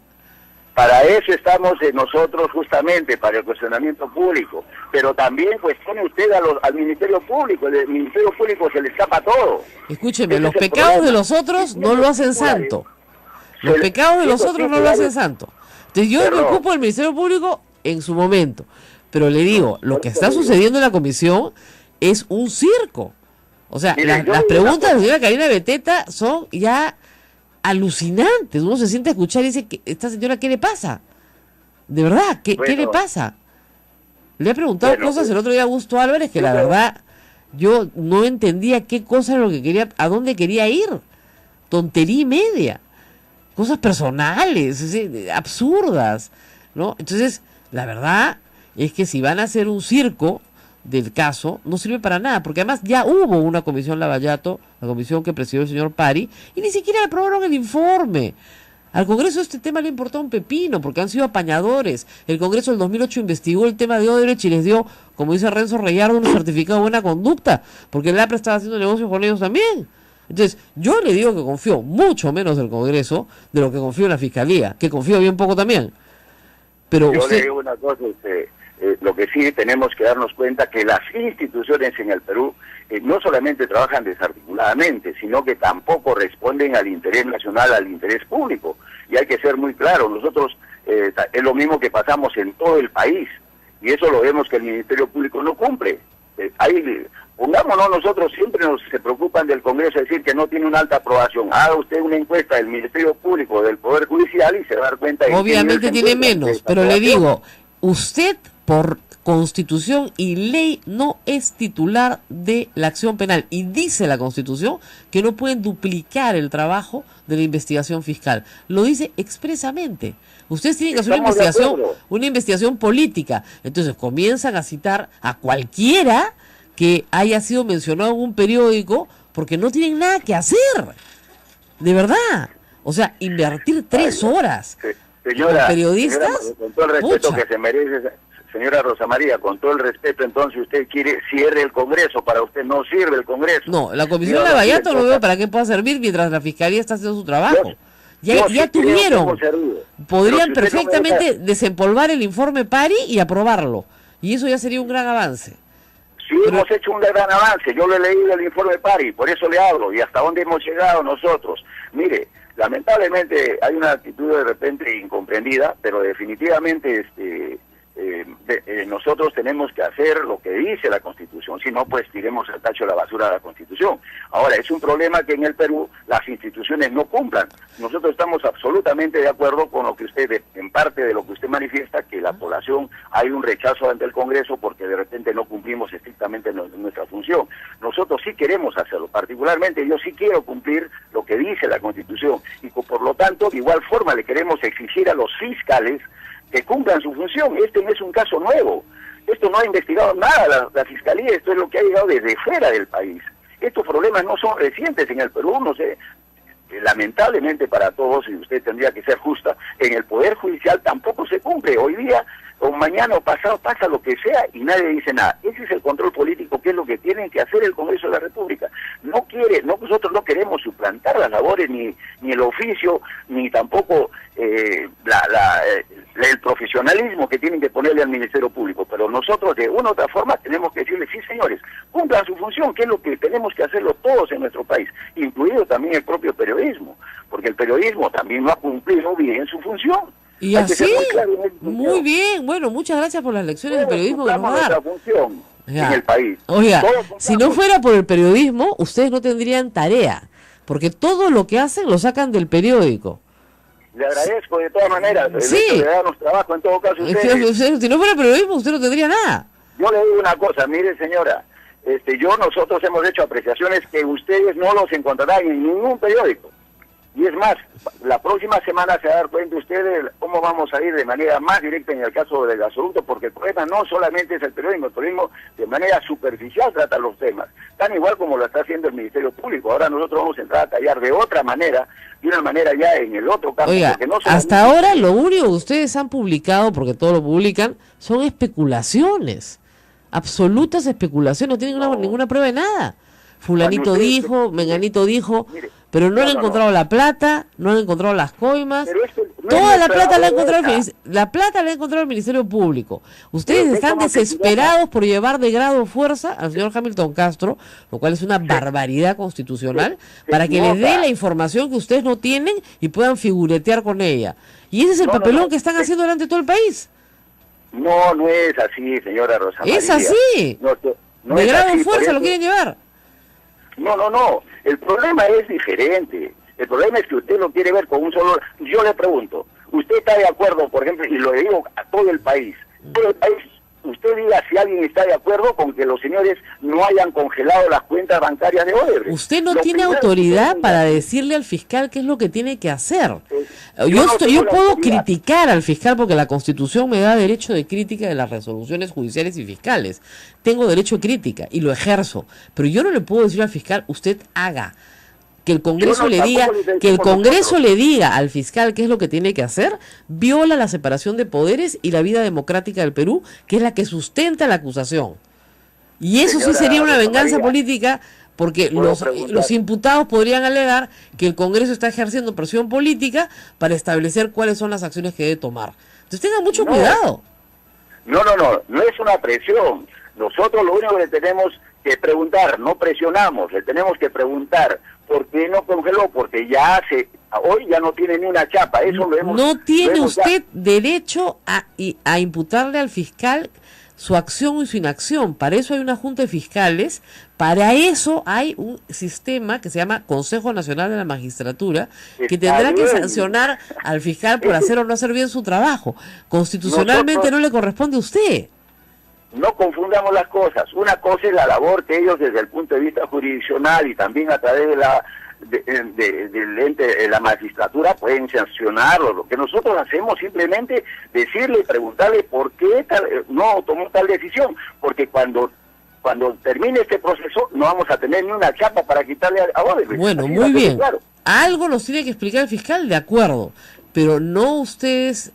Para eso estamos nosotros justamente, para el cuestionamiento público. Pero también cuestione usted al Ministerio Público. El Ministerio Público se le escapa todo.
Escúcheme, los pecados de los otros no lo hacen santo. Los pecados de los otros no lo hacen santo. Entonces yo me ocupo del Ministerio Público en su momento. Pero le digo, lo que está sucediendo en la comisión es un circo. O sea, las preguntas de la señora Karina Beteta son ya alucinantes. Uno se siente a escuchar y dice, esta señora, ¿qué le pasa? De verdad, ¿qué le pasa? Le he preguntado cosas el otro día a Augusto Álvarez que la verdad yo no entendía qué cosa era lo que quería, a dónde quería ir. Tontería y media. Cosas personales, absurdas, ¿no? Entonces, la verdad es que si van a hacer un circo del caso, no sirve para nada, porque además ya hubo una comisión Lavallato, la comisión que presidió el señor Pari, y ni siquiera aprobaron el informe. Al Congreso este tema le importó un pepino, porque han sido apañadores. El Congreso del 2008 investigó el tema de Odebrecht y les dio, como dice Renzo Reyardo, un certificado de buena conducta, porque el APRA estaba haciendo negocios con ellos también. Entonces, yo le digo que confío mucho menos del Congreso de lo que confío en la Fiscalía, que confío bien poco también. Pero
yo le digo una cosa, lo que sí tenemos que darnos cuenta que las instituciones en el Perú no solamente trabajan desarticuladamente, sino que tampoco responden al interés nacional, al interés público. Y hay que ser muy claros, nosotros es lo mismo que pasamos en todo el país, y eso lo vemos que el Ministerio Público no cumple. Pongámonos, nosotros siempre se preocupan del Congreso, decir que no tiene una alta aprobación. Haga usted una encuesta del Ministerio Público, del Poder Judicial, y se va a dar cuenta de
obviamente tiene menos, pero le digo, usted por Constitución y ley no es titular de la acción penal. Y dice la Constitución que no pueden duplicar el trabajo de la investigación fiscal. Lo dice expresamente. Ustedes tienen que hacer una investigación política. Entonces comienzan a citar a cualquiera que haya sido mencionado en un periódico porque no tienen nada que hacer. De verdad. O sea, invertir 3 horas.
Señora,
periodistas.
Señora, con todo el respeto que se merece, señora Rosa María, con todo el respeto, entonces usted quiere cierre el Congreso, para usted no sirve el Congreso.
No, la Comisión de Lavallato no veo para qué pueda servir mientras la Fiscalía está haciendo su trabajo. Ya tuvieron, podrían perfectamente desempolvar el informe Pari y aprobarlo. Y eso ya sería un gran avance.
Sí, hemos hecho un gran avance. Yo lo he leído el informe Pari, por eso le hablo. Y hasta dónde hemos llegado nosotros. Mire, lamentablemente hay una actitud de repente incomprendida, pero definitivamente nosotros tenemos que hacer lo que dice la Constitución, si no pues tiremos al tacho de la basura de la Constitución. Ahora, es un problema que en el Perú las instituciones no cumplan. Nosotros estamos absolutamente de acuerdo con lo que usted, en parte de lo que usted manifiesta, que la población hay un rechazo ante el Congreso porque de repente no cumplimos estrictamente nuestra función. Nosotros sí queremos hacerlo, particularmente yo sí quiero cumplir lo que dice la Constitución y por lo tanto de igual forma le queremos exigir a los fiscales que cumplan su función. Este no es un caso nuevo. Esto no ha investigado nada la Fiscalía, esto es lo que ha llegado desde fuera del país. Estos problemas no son recientes en el Perú, no sé. Lamentablemente para todos, y usted tendría que ser justa, en el Poder Judicial tampoco se cumple. Hoy día, o mañana o pasado, pasa lo que sea y nadie dice nada. Ese es el control político, que es lo que tienen que hacer el Congreso de la República. Nosotros no queremos suplantar las labores, ni el oficio, ni tampoco el profesionalismo que tienen que ponerle al Ministerio Público, pero nosotros de una u otra forma tenemos que decirles, sí señores, cumplan su función, que es lo que tenemos que hacerlo todos en nuestro país, incluido también el propio periodismo, porque el periodismo también no ha cumplido bien su función.
Y así, muy bien, bueno, muchas gracias por las lecciones de periodismo que nos va a dar.
Función en el país.
Oiga, si no fuera por el periodismo, ustedes no tendrían tarea, porque todo lo que hacen lo sacan del periódico.
Le agradezco de todas maneras,
sí.
De darnos trabajo en todo caso ustedes.
Si no fuera periodismo, usted no tendría nada.
Yo le digo una cosa, mire señora, nosotros hemos hecho apreciaciones que ustedes no los encontrarán en ningún periódico. Y es más, la próxima semana se va a dar cuenta ustedes cómo vamos a ir de manera más directa en el caso del gasoducto, porque el problema no solamente es el periodismo de manera superficial trata los temas, tan igual como lo está haciendo el Ministerio Público. Ahora nosotros vamos a entrar a tallar de otra manera, ya en el otro campo.
Oiga,
no
hasta ahora lo único que ustedes han publicado, porque todo lo publican, son especulaciones, absolutas especulaciones, no tienen ninguna prueba de nada. Fulanito dijo, menganito dijo, mire, pero no han encontrado la plata, no han encontrado las coimas, toda la plata la ha encontrado el Ministerio Público. Ustedes están desesperados por llevar de grado fuerza al señor Hamilton Castro, lo cual es una barbaridad constitucional, para que les dé la información que ustedes no tienen y puedan figuretear con ella. Y ese es el papelón que están haciendo delante de todo el país.
No es así, señora Rosa María.
Es así. De grado fuerza lo quieren llevar.
No. El problema es diferente. El problema es que usted lo quiere ver con un solo... Yo le pregunto, ¿usted está de acuerdo, por ejemplo, y lo digo a todo el país, usted diga si alguien está de acuerdo con que los señores no hayan congelado las cuentas bancarias de Odebrecht?
Usted no tiene autoridad para decirle al fiscal qué es lo que tiene que hacer. Yo puedo criticar al fiscal porque la Constitución me da derecho de crítica de las resoluciones judiciales y fiscales. Tengo derecho de crítica y lo ejerzo, pero yo no le puedo decir al fiscal, usted haga. Que el Congreso le diga al fiscal qué es lo que tiene que hacer, viola la separación de poderes y la vida democrática del Perú, que es la que sustenta la acusación. Y eso sí sería una venganza política, porque los imputados podrían alegar que el Congreso está ejerciendo presión política para establecer cuáles son las acciones que debe tomar. Entonces tengan mucho cuidado.
No es una presión. Nosotros lo único que tenemos que preguntar, no presionamos, le tenemos que preguntar por qué no congeló, porque hoy ya no tiene ni una chapa, eso lo hemos...
No tiene usted derecho a imputarle al fiscal su acción y su inacción. Para eso hay una junta de fiscales, para eso hay un sistema que se llama Consejo Nacional de la Magistratura, que tendrá que sancionar al fiscal por hacer o no hacer bien su trabajo. Constitucionalmente no le corresponde a usted.
no confundamos las cosas. Una cosa es la labor que ellos desde el punto de vista jurisdiccional y también a través de del ente de la magistratura pueden sancionarlo. Lo que nosotros hacemos simplemente decirle y preguntarle por qué no tomó tal decisión, porque cuando termine este proceso no vamos a tener ni una chapa para quitarle a Odebrecht.
Bueno,
así
muy bien.
claro.
Algo nos tiene que explicar el fiscal, de acuerdo, pero no ustedes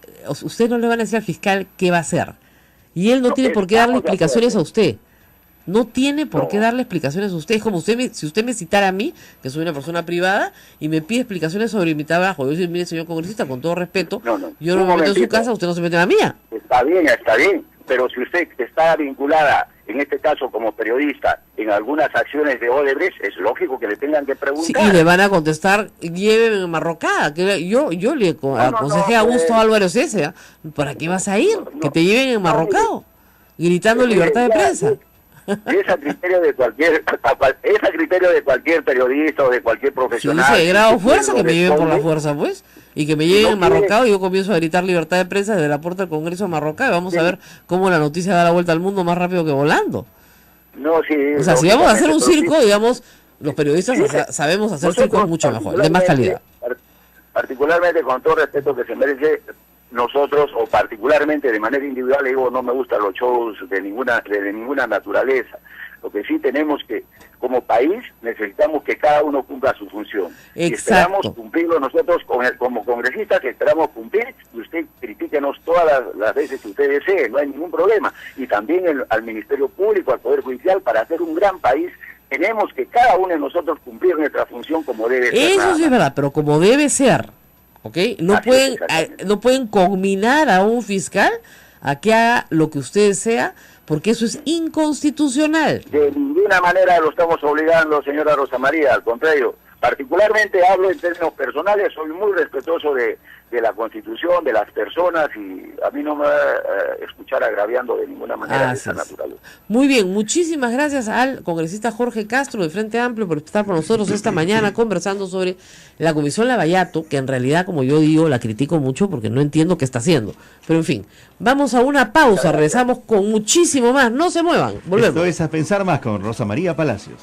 no le van a decir al fiscal qué va a hacer, y él no tiene por qué darle explicaciones a usted. No tiene por qué darle explicaciones a usted. Es como si usted me citara a mí, que soy una persona privada, y me pide explicaciones sobre mi trabajo. Yo digo, mire, señor congresista, con todo respeto, yo no me meto en su casa, usted no se mete en la mía.
Está bien, pero si usted está vinculada, en este caso como periodista, en algunas acciones de Odebrecht, es lógico que le tengan que preguntar.
Sí, y le van a contestar, lléveme enmarrocada. Que yo le aconsejé a Augusto Álvarez César, ¿para qué vas a ir? Que te lleven enmarrocado, gritando libertad de prensa.
Es a criterio de cualquier periodista o de cualquier profesional.
Si dice de grado fuerza, que me lleven por la fuerza, pues, y que me lleven enmarrocado, y yo comienzo a gritar libertad de prensa desde la puerta del Congreso enmarrocado, y vamos a ver cómo la noticia da la vuelta al mundo más rápido que volando. O sea, si vamos a hacer un circo, digamos, los periodistas sabemos hacer circos mucho mejor, de más calidad.
Particularmente, con todo respeto que se merece, nosotros, o particularmente de manera individual, digo, no me gustan los shows de ninguna naturaleza. Lo que sí tenemos que, como país, necesitamos que cada uno cumpla su función.
Exacto.
Y esperamos cumplirlo nosotros como congresistas, esperamos cumplir, y usted critíquenos todas las veces que usted desee, no hay ningún problema. Y también al Ministerio Público, al Poder Judicial, para hacer un gran país, tenemos que cada uno de nosotros cumplir nuestra función como debe ser.
Eso sí es verdad, pero como debe ser. ¿Ok? No pueden conminar a un fiscal a que haga lo que usted desea, porque eso es inconstitucional.
De ninguna manera lo estamos obligando, señora Rosa María, al contrario. Particularmente hablo en términos personales, soy muy respetuoso de la Constitución, de las personas, y a mí no me va a escuchar agraviando de ninguna manera de esa naturaleza.
Muy bien, muchísimas gracias al congresista Jorge Castro de Frente Amplio por estar con nosotros esta mañana conversando sobre la Comisión Lavallato, que en realidad, como yo digo, la critico mucho porque no entiendo qué está haciendo. Pero en fin, vamos a una pausa, regresamos con muchísimo más, no se muevan, volvemos.
Esto es A Pensar Más con Rosa María Palacios.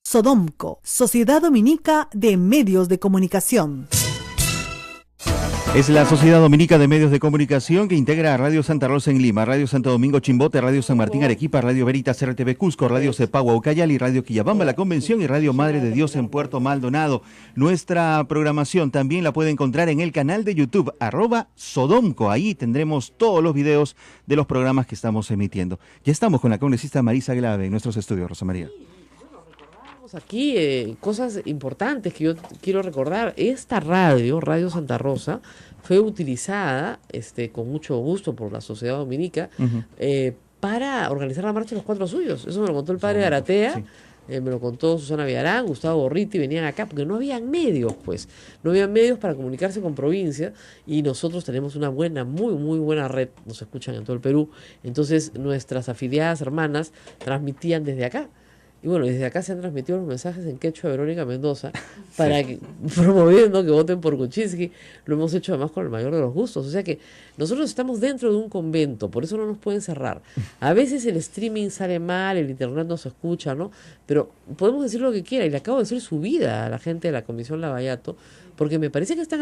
Sodomco, Sociedad Dominica de Medios de Comunicación.
Es la Sociedad Dominica de Medios de Comunicación que integra a Radio Santa Rosa en Lima, Radio Santo Domingo Chimbote, Radio San Martín Arequipa, Radio Veritas RTV Cusco, Radio Cepagua Ucayali, Radio Quillabamba La Convención y Radio Madre de Dios en Puerto Maldonado. Nuestra programación también la puede encontrar en el canal de YouTube @Sodomco. Ahí tendremos todos los videos de los programas que estamos emitiendo. Ya estamos con la congresista Marisa Glave en nuestros estudios, Rosa María.
Aquí cosas importantes que yo quiero recordar. Esta Radio Santa Rosa, fue utilizada con mucho gusto por la Sociedad Dominica para organizar la marcha de los 4 suyos. Eso me lo contó el padre Garatea, sí. Me lo contó Susana Villarán, Gustavo Borriti, venían acá porque no habían medios, no habían medios para comunicarse con provincia, y nosotros tenemos una muy buena red, nos escuchan en todo el Perú. Entonces nuestras afiliadas hermanas transmitían desde acá. Y bueno, desde acá se han transmitido los mensajes en quechua de Verónica Mendoza para promoviendo que voten por Kuczynski. Lo hemos hecho además con el mayor de los gustos. O sea que nosotros estamos dentro de un convento, por eso no nos pueden cerrar. A veces el streaming sale mal, el internet no se escucha, ¿no? Pero podemos decir lo que quiera, y le acabo de decir su vida a la gente de la Comisión Lavallato, porque me parece que están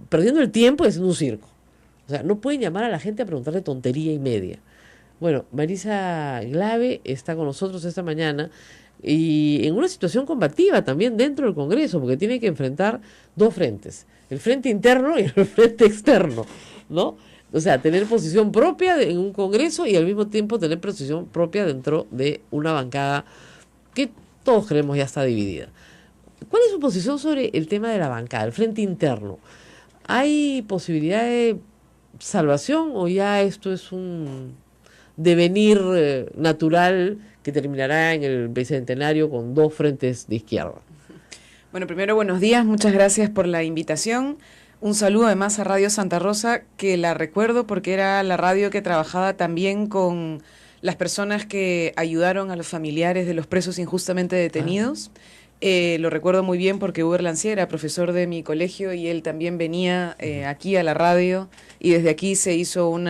perdiendo el tiempo y haciendo un circo. O sea, no pueden llamar a la gente a preguntarle tontería y media. Bueno, Marisa Glave está con nosotros esta mañana, y en una situación combativa también dentro del Congreso, porque tiene que enfrentar 2 frentes, el frente interno y el frente externo, ¿no? O sea, tener posición propia en un Congreso y al mismo tiempo tener posición propia dentro de una bancada que todos creemos ya está dividida. ¿Cuál es su posición sobre el tema de la bancada, el frente interno? ¿Hay posibilidad de salvación o ya esto es un devenir natural que terminará en el bicentenario con 2 frentes de izquierda?
Bueno, primero, buenos días, muchas gracias por la invitación. Un saludo además a Radio Santa Rosa, que la recuerdo porque era la radio que trabajaba también con las personas que ayudaron a los familiares de los presos injustamente detenidos. Lo recuerdo muy bien porque Uber Lancier era profesor de mi colegio y él también venía aquí a la radio y desde aquí se hizo un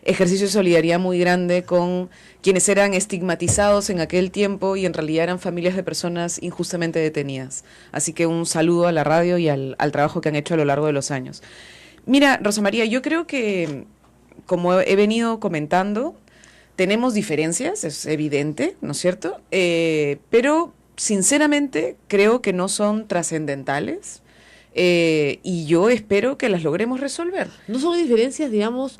ejercicio de solidaridad muy grande con quienes eran estigmatizados en aquel tiempo y en realidad eran familias de personas injustamente detenidas. Así que un saludo a la radio y al trabajo que han hecho a lo largo de los años. Mira, Rosa María, yo creo que, como he venido comentando, tenemos diferencias, es evidente, ¿no es cierto? Pero sinceramente creo que no son trascendentales y yo espero que las logremos resolver.
No son diferencias, digamos,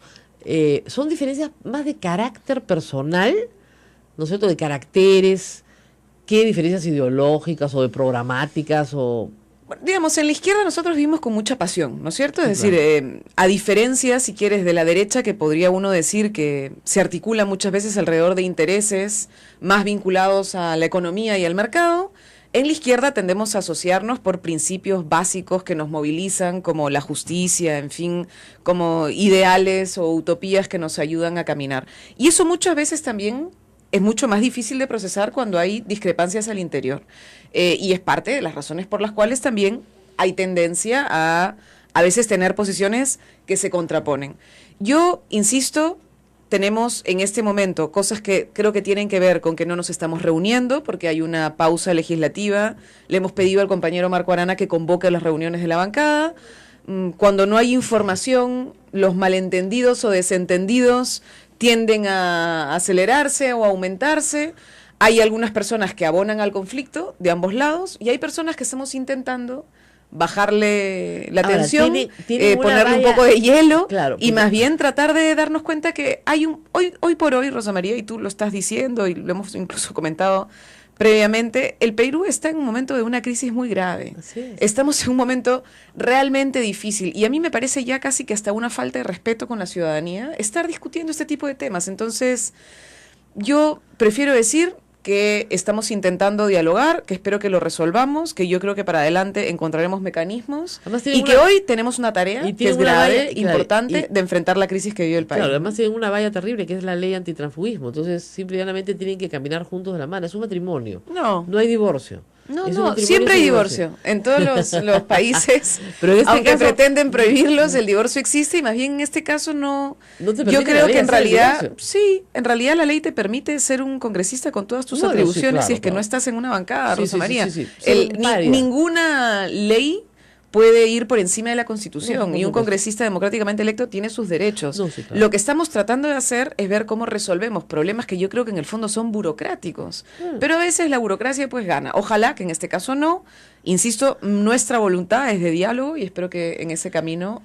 son diferencias más de carácter personal, ¿no es cierto?, de caracteres, que diferencias ideológicas o de programáticas o...
Bueno, digamos, en la izquierda nosotros vivimos con mucha pasión, ¿no es cierto? Es decir, a diferencia, si quieres, de la derecha, que podría uno decir que se articula muchas veces alrededor de intereses más vinculados a la economía y al mercado, en la izquierda tendemos a asociarnos por principios básicos que nos movilizan, como la justicia, en fin, como ideales o utopías que nos ayudan a caminar. Y eso muchas veces también es mucho más difícil de procesar cuando hay discrepancias al interior. Y es parte de las razones por las cuales también hay tendencia a veces tener posiciones que se contraponen. Yo insisto, tenemos en este momento cosas que creo que tienen que ver con que no nos estamos reuniendo porque hay una pausa legislativa. Le hemos pedido al compañero Marco Arana que convoque las reuniones de la bancada. Cuando no hay información, los malentendidos o desentendidos tienden a acelerarse o a aumentarse. Hay algunas personas que abonan al conflicto de ambos lados y hay personas que estamos intentando bajarle la tensión, ponerle un poco de hielo, claro, y más bien tratar de darnos cuenta que hay hoy por hoy, Rosa María, y tú lo estás diciendo y lo hemos incluso comentado previamente, el Perú está en un momento de una crisis muy grave. Estamos en un momento realmente difícil y a mí me parece ya casi que hasta una falta de respeto con la ciudadanía estar discutiendo este tipo de temas. Entonces, yo prefiero decir que estamos intentando dialogar, que espero que lo resolvamos, que yo creo que para adelante encontraremos mecanismos y que hoy tenemos una tarea que es grave, importante, de enfrentar la crisis que vive el país.
Claro, además tienen una valla terrible que es la ley antitransfugismo, entonces simplemente tienen que caminar juntos de la mano, es un matrimonio, no hay divorcio.
No, siempre hay divorcio. En todos los países, pero en aunque caso, pretenden prohibirlos, el divorcio existe y más bien en este caso no yo creo que en realidad, en realidad la ley te permite ser un congresista con todas tus atribuciones si es que no estás en una bancada, Rosa María. Ninguna ley puede ir por encima de la Constitución y un congresista democráticamente electo tiene sus derechos. Lo que estamos tratando de hacer es ver cómo resolvemos problemas que yo creo que en el fondo son burocráticos, pero a veces la burocracia pues gana. Ojalá que en este caso no. Insisto, nuestra voluntad es de diálogo y espero que en ese camino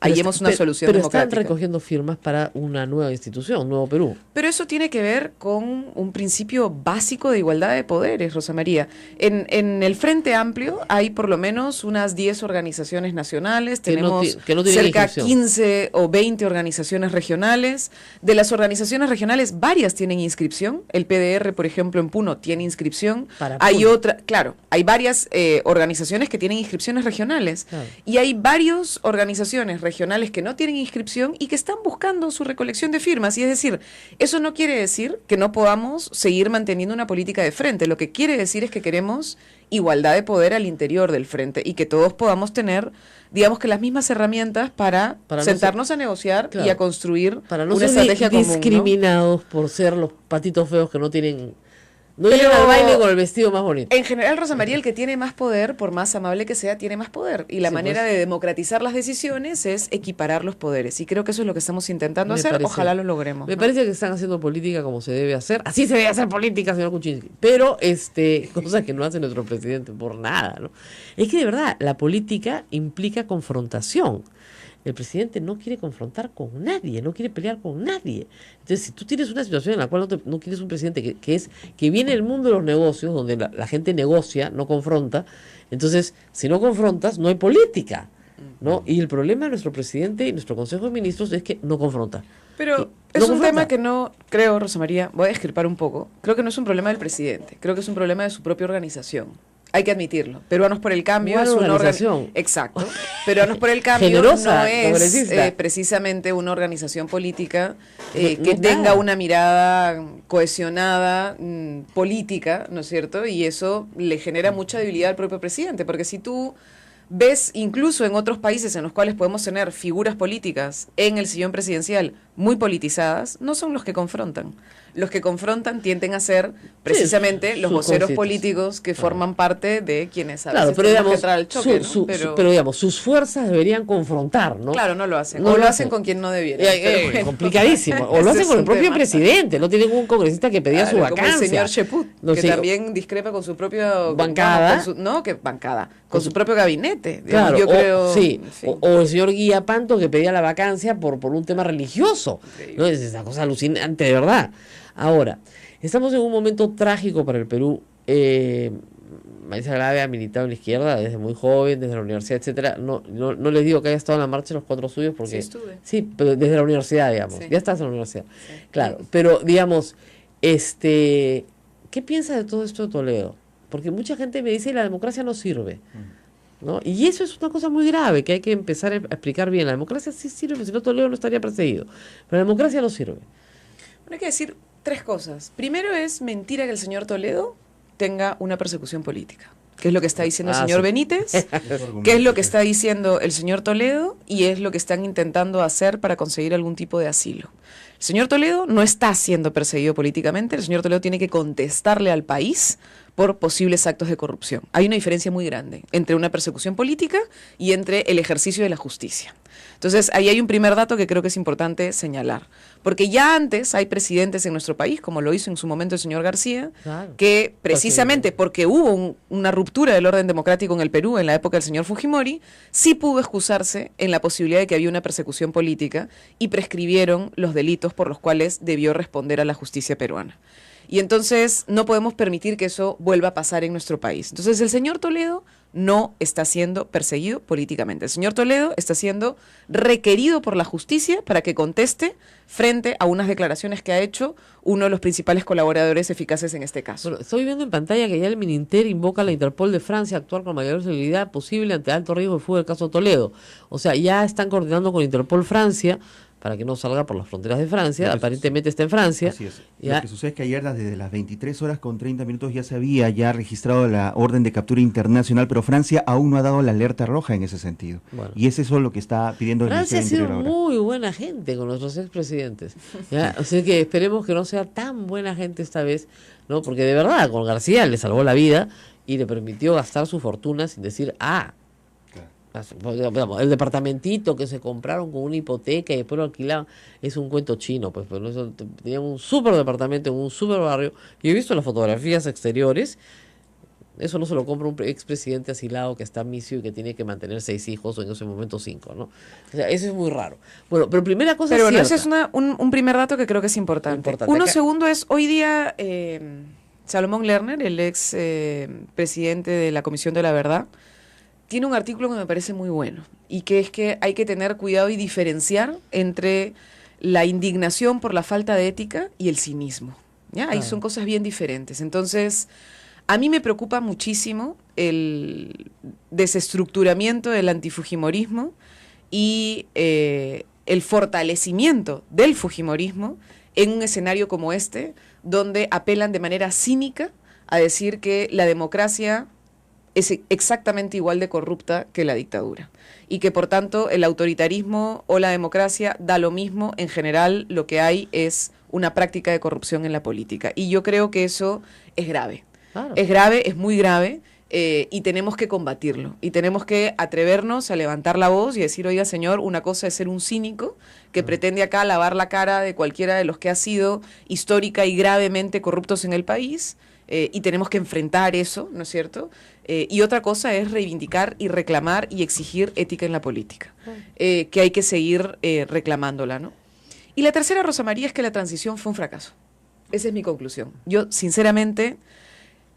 hallemos una solución democrática.
Pero están recogiendo firmas para una nueva institución, un nuevo Perú.
Pero eso tiene que ver con un principio básico de igualdad de poderes, Rosa María. En el Frente Amplio hay por lo menos unas 10 organizaciones nacionales, tenemos cerca de 15 o 20 organizaciones regionales. De las organizaciones regionales, varias tienen inscripción. El PDR, por ejemplo, en Puno tiene inscripción. Hay varias organizaciones que tienen inscripciones regionales. Y hay varias organizaciones regionales que no tienen inscripción y que están buscando su recolección de firmas. Y es decir, eso no quiere decir que no podamos seguir manteniendo una política de frente. Lo que quiere decir es que queremos igualdad de poder al interior del frente y que todos podamos tener, digamos que las mismas herramientas para sentarnos a negociar y a construir una estrategia común.
Discriminados por ser los patitos feos que no tienen... No llegan al baile con el vestido más bonito.
En general, Rosa María, el que tiene más poder, por más amable que sea, tiene más poder. Y la manera de democratizar las decisiones es equiparar los poderes. Y creo que eso es lo que estamos intentando hacer. Ojalá lo logremos.
Me parece que están haciendo política como se debe hacer. Así se debe hacer política, señor Kuczynski. Pero, cosa que no hace nuestro presidente por nada, ¿no? Es que de verdad, la política implica confrontación. El presidente no quiere confrontar con nadie, no quiere pelear con nadie. Entonces, si tú tienes una situación en la cual no quieres un presidente que viene del mundo de los negocios, donde la gente negocia, no confronta, entonces, si no confrontas, no hay política, ¿no? Y el problema de nuestro presidente y nuestro Consejo de Ministros es que no confronta.
Pero es un tema que no creo, Rosa María, voy a discrepar un poco, creo que no es un problema del presidente, creo que es un problema de su propia organización. Hay que admitirlo. Peruanos por el Cambio
Buena
es una
organización.
Exacto. Peruanos por el Cambio
Generosa,
no es
progresista.
precisamente una organización política
No
que
es
tenga
nada.
una mirada cohesionada, política, ¿no es cierto? Y eso le genera mucha debilidad al propio presidente, porque si tú ves incluso en otros países en los cuales podemos tener figuras políticas en el sillón presidencial muy politizadas, no son los que confrontan. Los que confrontan tienden a ser precisamente los
sus
voceros
cositas.
políticos que forman parte de quienes a
Claro,
veces
pero
tenemos
digamos,
que entrar al choque, ¿no?
pero digamos, sus fuerzas deberían confrontar, ¿no?
Claro, no lo hacen.
No
o
lo
lo
hacen.
hacen con quien no debiera.
Complicadísimo. O lo hacen con el propio presidente. No tiene ningún congresista que pedía su vacancia.
Como el señor Cheput,
No
que
sé,
también discrepa con su propia
bancada.
Con su propio gabinete.
Claro,
Digamos, yo creo.
sí,
en fin.
o el señor Guía Panto que pedía la vacancia por un tema religioso. ¿No? Es esa cosa alucinante, de verdad. Ahora, estamos en un momento trágico para el Perú. Marisa Grave ha militado en la izquierda desde muy joven, desde la universidad, etcétera. No les digo que haya estado en la marcha de los 4 suyos porque
Sí, estuve.
sí, pero desde la universidad, digamos.
Sí.
Ya estás en la universidad.
Sí.
Claro, pero digamos, ¿qué piensa de todo esto de Toledo? Porque mucha gente me dice la democracia no sirve. ¿No? Y eso es una cosa muy grave que hay que empezar a explicar bien. La democracia sí sirve, si no Toledo no estaría perseguido. Pero la democracia no sirve.
Bueno, hay que decir 3 cosas. Primero, es mentira que el señor Toledo tenga una persecución política, que es lo que está diciendo el señor
sí.
Benítez, que es lo que está diciendo el señor Toledo y es lo que están intentando hacer para conseguir algún tipo de asilo. El señor Toledo no está siendo perseguido políticamente, el señor Toledo tiene que contestarle al país por posibles actos de corrupción. Hay una diferencia muy grande entre una persecución política y entre el ejercicio de la justicia. Entonces, ahí hay un primer dato que creo que es importante señalar. Porque ya antes hay presidentes en nuestro país, como lo hizo en su momento el señor García,
Claro.
que precisamente porque hubo una ruptura del orden democrático en el Perú en la época del señor Fujimori, sí pudo excusarse en la posibilidad de que había una persecución política y prescribieron los delitos por los cuales debió responder a la justicia peruana. Y entonces no podemos permitir que eso vuelva a pasar en nuestro país. Entonces el señor Toledo no está siendo perseguido políticamente. El señor Toledo está siendo requerido por la justicia para que conteste frente a unas declaraciones que ha hecho uno de los principales colaboradores eficaces en este caso.
Bueno, estoy viendo en pantalla que ya el Mininter invoca a la Interpol de Francia a actuar con mayor celeridad posible ante alto riesgo de fuga del caso Toledo. O sea, ya están coordinando con Interpol Francia para que no salga por las fronteras de Francia. Aparentemente está en Francia.
Así es.
Ya.
Lo que sucede es que ayer desde las 23 horas con 30 minutos ya se había registrado la orden de captura internacional, pero Francia aún no ha dado la alerta roja en ese sentido.
Bueno.
Y es eso lo que está pidiendo el
Francia
Ministerio
ha
del
sido
Interior ahora.
muy buena gente con nuestros expresidentes. ¿Ya? O sea que esperemos que no sea tan buena gente esta vez, ¿no? Porque de verdad, con García le salvó la vida y le permitió gastar su fortuna sin decir, digamos, el departamentito que se compraron con una hipoteca y después lo alquilaban, es un cuento chino, pues, pero eso, tenían un súper departamento en un súper barrio. Y he visto las fotografías exteriores. Eso no se lo compra un expresidente asilado que está misio y que tiene que mantener 6 hijos, o en ese momento 5, ¿no? O sea, eso es muy raro. Bueno, pero primera cosa
Pero bueno,
cierta.
ese es un primer dato que creo que es importante.
Importante.
Uno
Acá-
segundo es, hoy día, Salomón Lerner, el ex presidente de la Comisión de la Verdad, tiene un artículo que me parece muy bueno, y que es que hay que tener cuidado y diferenciar entre la indignación por la falta de ética y el cinismo. ¿Ya? Ahí son cosas bien diferentes. Entonces, a mí me preocupa muchísimo el desestructuramiento del antifujimorismo y el fortalecimiento del fujimorismo en un escenario como este, donde apelan de manera cínica a decir que la democracia es exactamente igual de corrupta que la dictadura y que por tanto el autoritarismo o la democracia da lo mismo. En general lo que hay es una práctica de corrupción en la política y yo creo que eso es grave.
Claro.
Es grave, es muy grave, y tenemos que combatirlo y tenemos que atrevernos a levantar la voz y decir, oiga señor, una cosa es ser un cínico que pretende acá lavar la cara de cualquiera de los que ha sido histórica y gravemente corruptos en el país, y tenemos que enfrentar eso, ¿no es cierto? Y otra cosa es reivindicar y reclamar y exigir ética en la política, que hay que seguir reclamándola, ¿no? Y la tercera, Rosa María, es que la transición fue un fracaso. Esa es mi conclusión. Yo, sinceramente,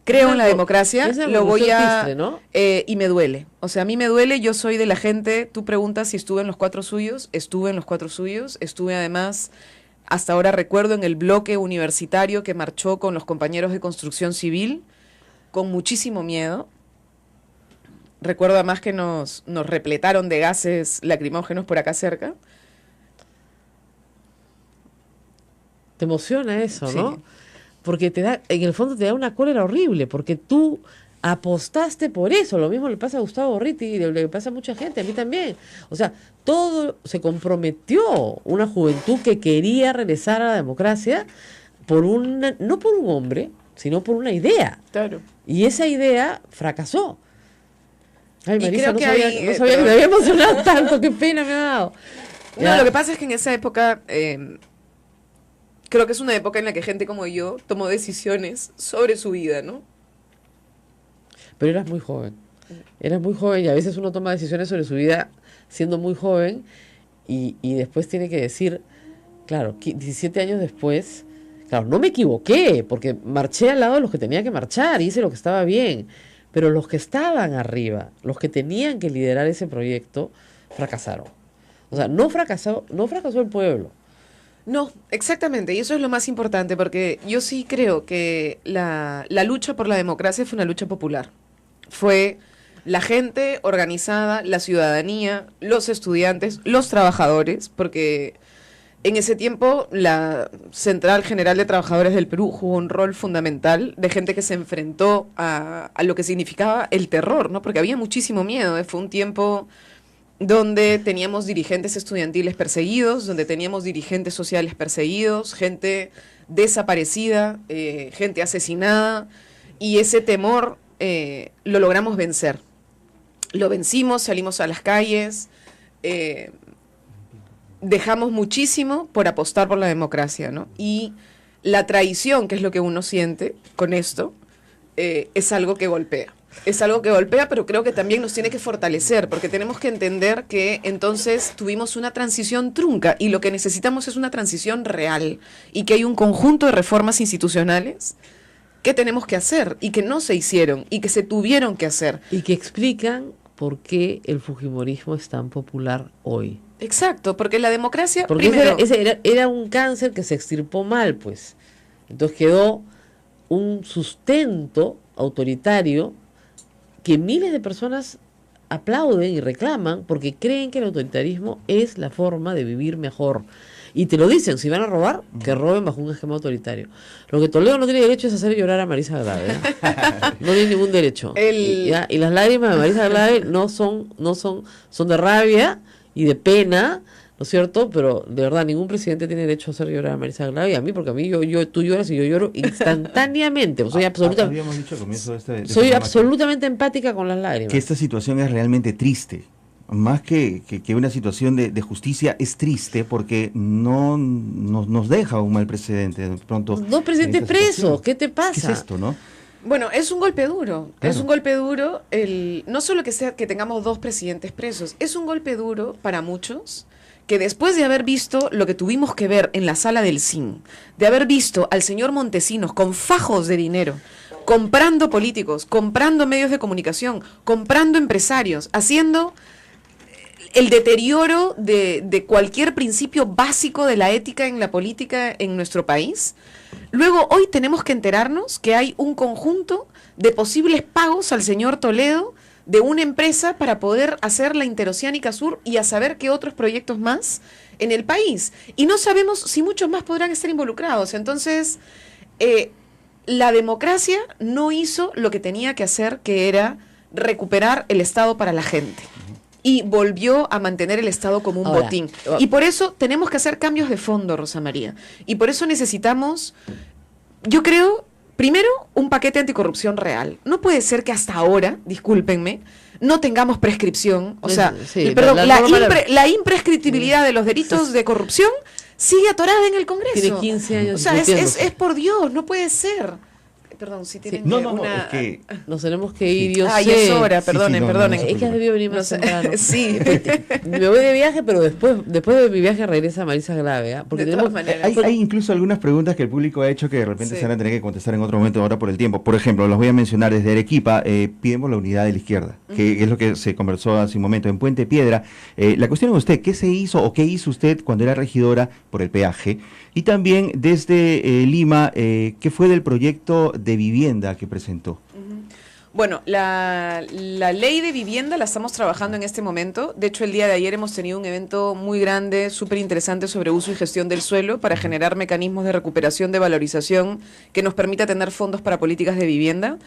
creo en la democracia,
Esa
lo voy
evolución
a...
tistre, ¿no?
y me duele. O sea, a mí me duele, yo soy de la gente, tú preguntas si estuve en los 4 suyos, estuve en los 4 suyos, estuve además, hasta ahora recuerdo, en el bloque universitario que marchó con los compañeros de construcción civil, con muchísimo miedo, recuerdo además que nos repletaron de gases lacrimógenos por acá cerca.
Te emociona eso,
Sí.
¿no? Porque en el fondo te da una cólera horrible, porque tú apostaste por eso. Lo mismo le pasa a Gustavo Gorriti y le pasa a mucha gente, a mí también. O sea, todo se comprometió una juventud que quería regresar a la democracia no por un hombre, sino por una idea.
Claro.
Y esa idea fracasó. Ay,
Y
Marisa,
creo que
no sabía que te había emocionado tanto, qué pena me ha dado.
No, lo que pasa es que en esa época, creo que es una época en la que gente como yo tomó decisiones sobre su vida, ¿no?
Pero eras muy joven. Eras muy joven y a veces uno toma decisiones sobre su vida siendo muy joven y después tiene que decir, claro, 17 años después, claro, no me equivoqué porque marché al lado de los que tenía que marchar, hice lo que estaba bien, pero los que estaban arriba, los que tenían que liderar ese proyecto, fracasaron. O sea, no fracasó el pueblo.
No, exactamente, y eso es lo más importante, porque yo sí creo que la lucha por la democracia fue una lucha popular. Fue la gente organizada, la ciudadanía, los estudiantes, los trabajadores, porque en ese tiempo la Central General de Trabajadores del Perú jugó un rol fundamental de gente que se enfrentó a lo que significaba el terror, ¿no? Porque había muchísimo miedo, fue un tiempo donde teníamos dirigentes estudiantiles perseguidos, donde teníamos dirigentes sociales perseguidos, gente desaparecida, gente asesinada, y ese temor lo logramos vencer. Lo vencimos, salimos a las calles, dejamos muchísimo por apostar por la democracia, ¿no? Y la traición, que es lo que uno siente con esto, es algo que golpea. Es algo que golpea, pero creo que también nos tiene que fortalecer, porque tenemos que entender que entonces tuvimos una transición trunca y lo que necesitamos es una transición real y que hay un conjunto de reformas institucionales que tenemos que hacer y que no se hicieron y que se tuvieron que hacer.
Y que explican por qué el fujimorismo es tan popular hoy.
Exacto, porque la democracia...
Porque
primero,
ese era un cáncer que se extirpó mal, pues. Entonces quedó un sustento autoritario que miles de personas aplauden y reclaman porque creen que el autoritarismo es la forma de vivir mejor. Y te lo dicen, si van a robar, que roben bajo un esquema autoritario. Lo que Toledo no tiene derecho es hacer llorar a Marisa Grave. No tiene ningún derecho. Y las lágrimas de Marisa Grave son de rabia y de pena, ¿no es cierto? Pero de verdad, ningún presidente tiene derecho a hacer llorar a Marisa Grave. Y a mí, porque a mí tú lloras y yo lloro instantáneamente.
Habíamos dicho al comienzo de
soy absolutamente empática con las lágrimas.
Que esta situación es realmente triste. Más que una situación de justicia, es triste porque no nos deja un mal precedente. De pronto,
dos presidentes presos, ¿qué te pasa?
¿Qué es esto, no?
Bueno, es un golpe duro.
Claro.
Es un golpe duro, no solo que tengamos dos presidentes presos, es un golpe duro para muchos que después de haber visto lo que tuvimos que ver en la sala del CIN, de haber visto al señor Montesinos con fajos de dinero, comprando políticos, comprando medios de comunicación, comprando empresarios, haciendo el deterioro de cualquier principio básico de la ética en la política en nuestro país. Luego, hoy tenemos que enterarnos que hay un conjunto de posibles pagos al señor Toledo de una empresa para poder hacer la Interoceánica Sur y a saber qué otros proyectos más en el país. Y no sabemos si muchos más podrán estar involucrados. Entonces, la democracia no hizo lo que tenía que hacer, que era recuperar el Estado para la gente. Y volvió a mantener el Estado como un botín. Y por eso tenemos que hacer cambios de fondo, Rosa María. Y por eso necesitamos, yo creo, primero, un paquete anticorrupción real. No puede ser que hasta ahora, discúlpenme, no tengamos prescripción. O sea,
sí,
la imprescriptibilidad de los delitos de corrupción sigue atorada en el Congreso.
Tiene 15 años.
O sea, es por Dios, no puede ser. Perdón, si tienen
es que
nos tenemos que ir, yo
sé.
Es
hora, perdonen.
Es que has debido venir más temprano.
Sí.
Me voy de viaje, pero después de mi viaje regresa Marisa Grave, ¿eh? Porque
de todas maneras.
Hay incluso algunas preguntas que el público ha hecho que de repente se van a tener que contestar en otro momento ahora por el tiempo. Por ejemplo, las voy a mencionar desde Arequipa, pidemos la unidad de la izquierda, que es lo que se conversó hace un momento en Puente Piedra. La cuestión es usted, ¿qué se hizo o qué hizo usted cuando era regidora por el peaje? Y también desde Lima, ¿qué fue del proyecto de vivienda que presentó?
Bueno, la ley de vivienda la estamos trabajando en este momento. De hecho, el día de ayer hemos tenido un evento muy grande, súper interesante sobre uso y gestión del suelo para generar mecanismos de recuperación, de valorización que nos permita tener fondos para políticas de vivienda.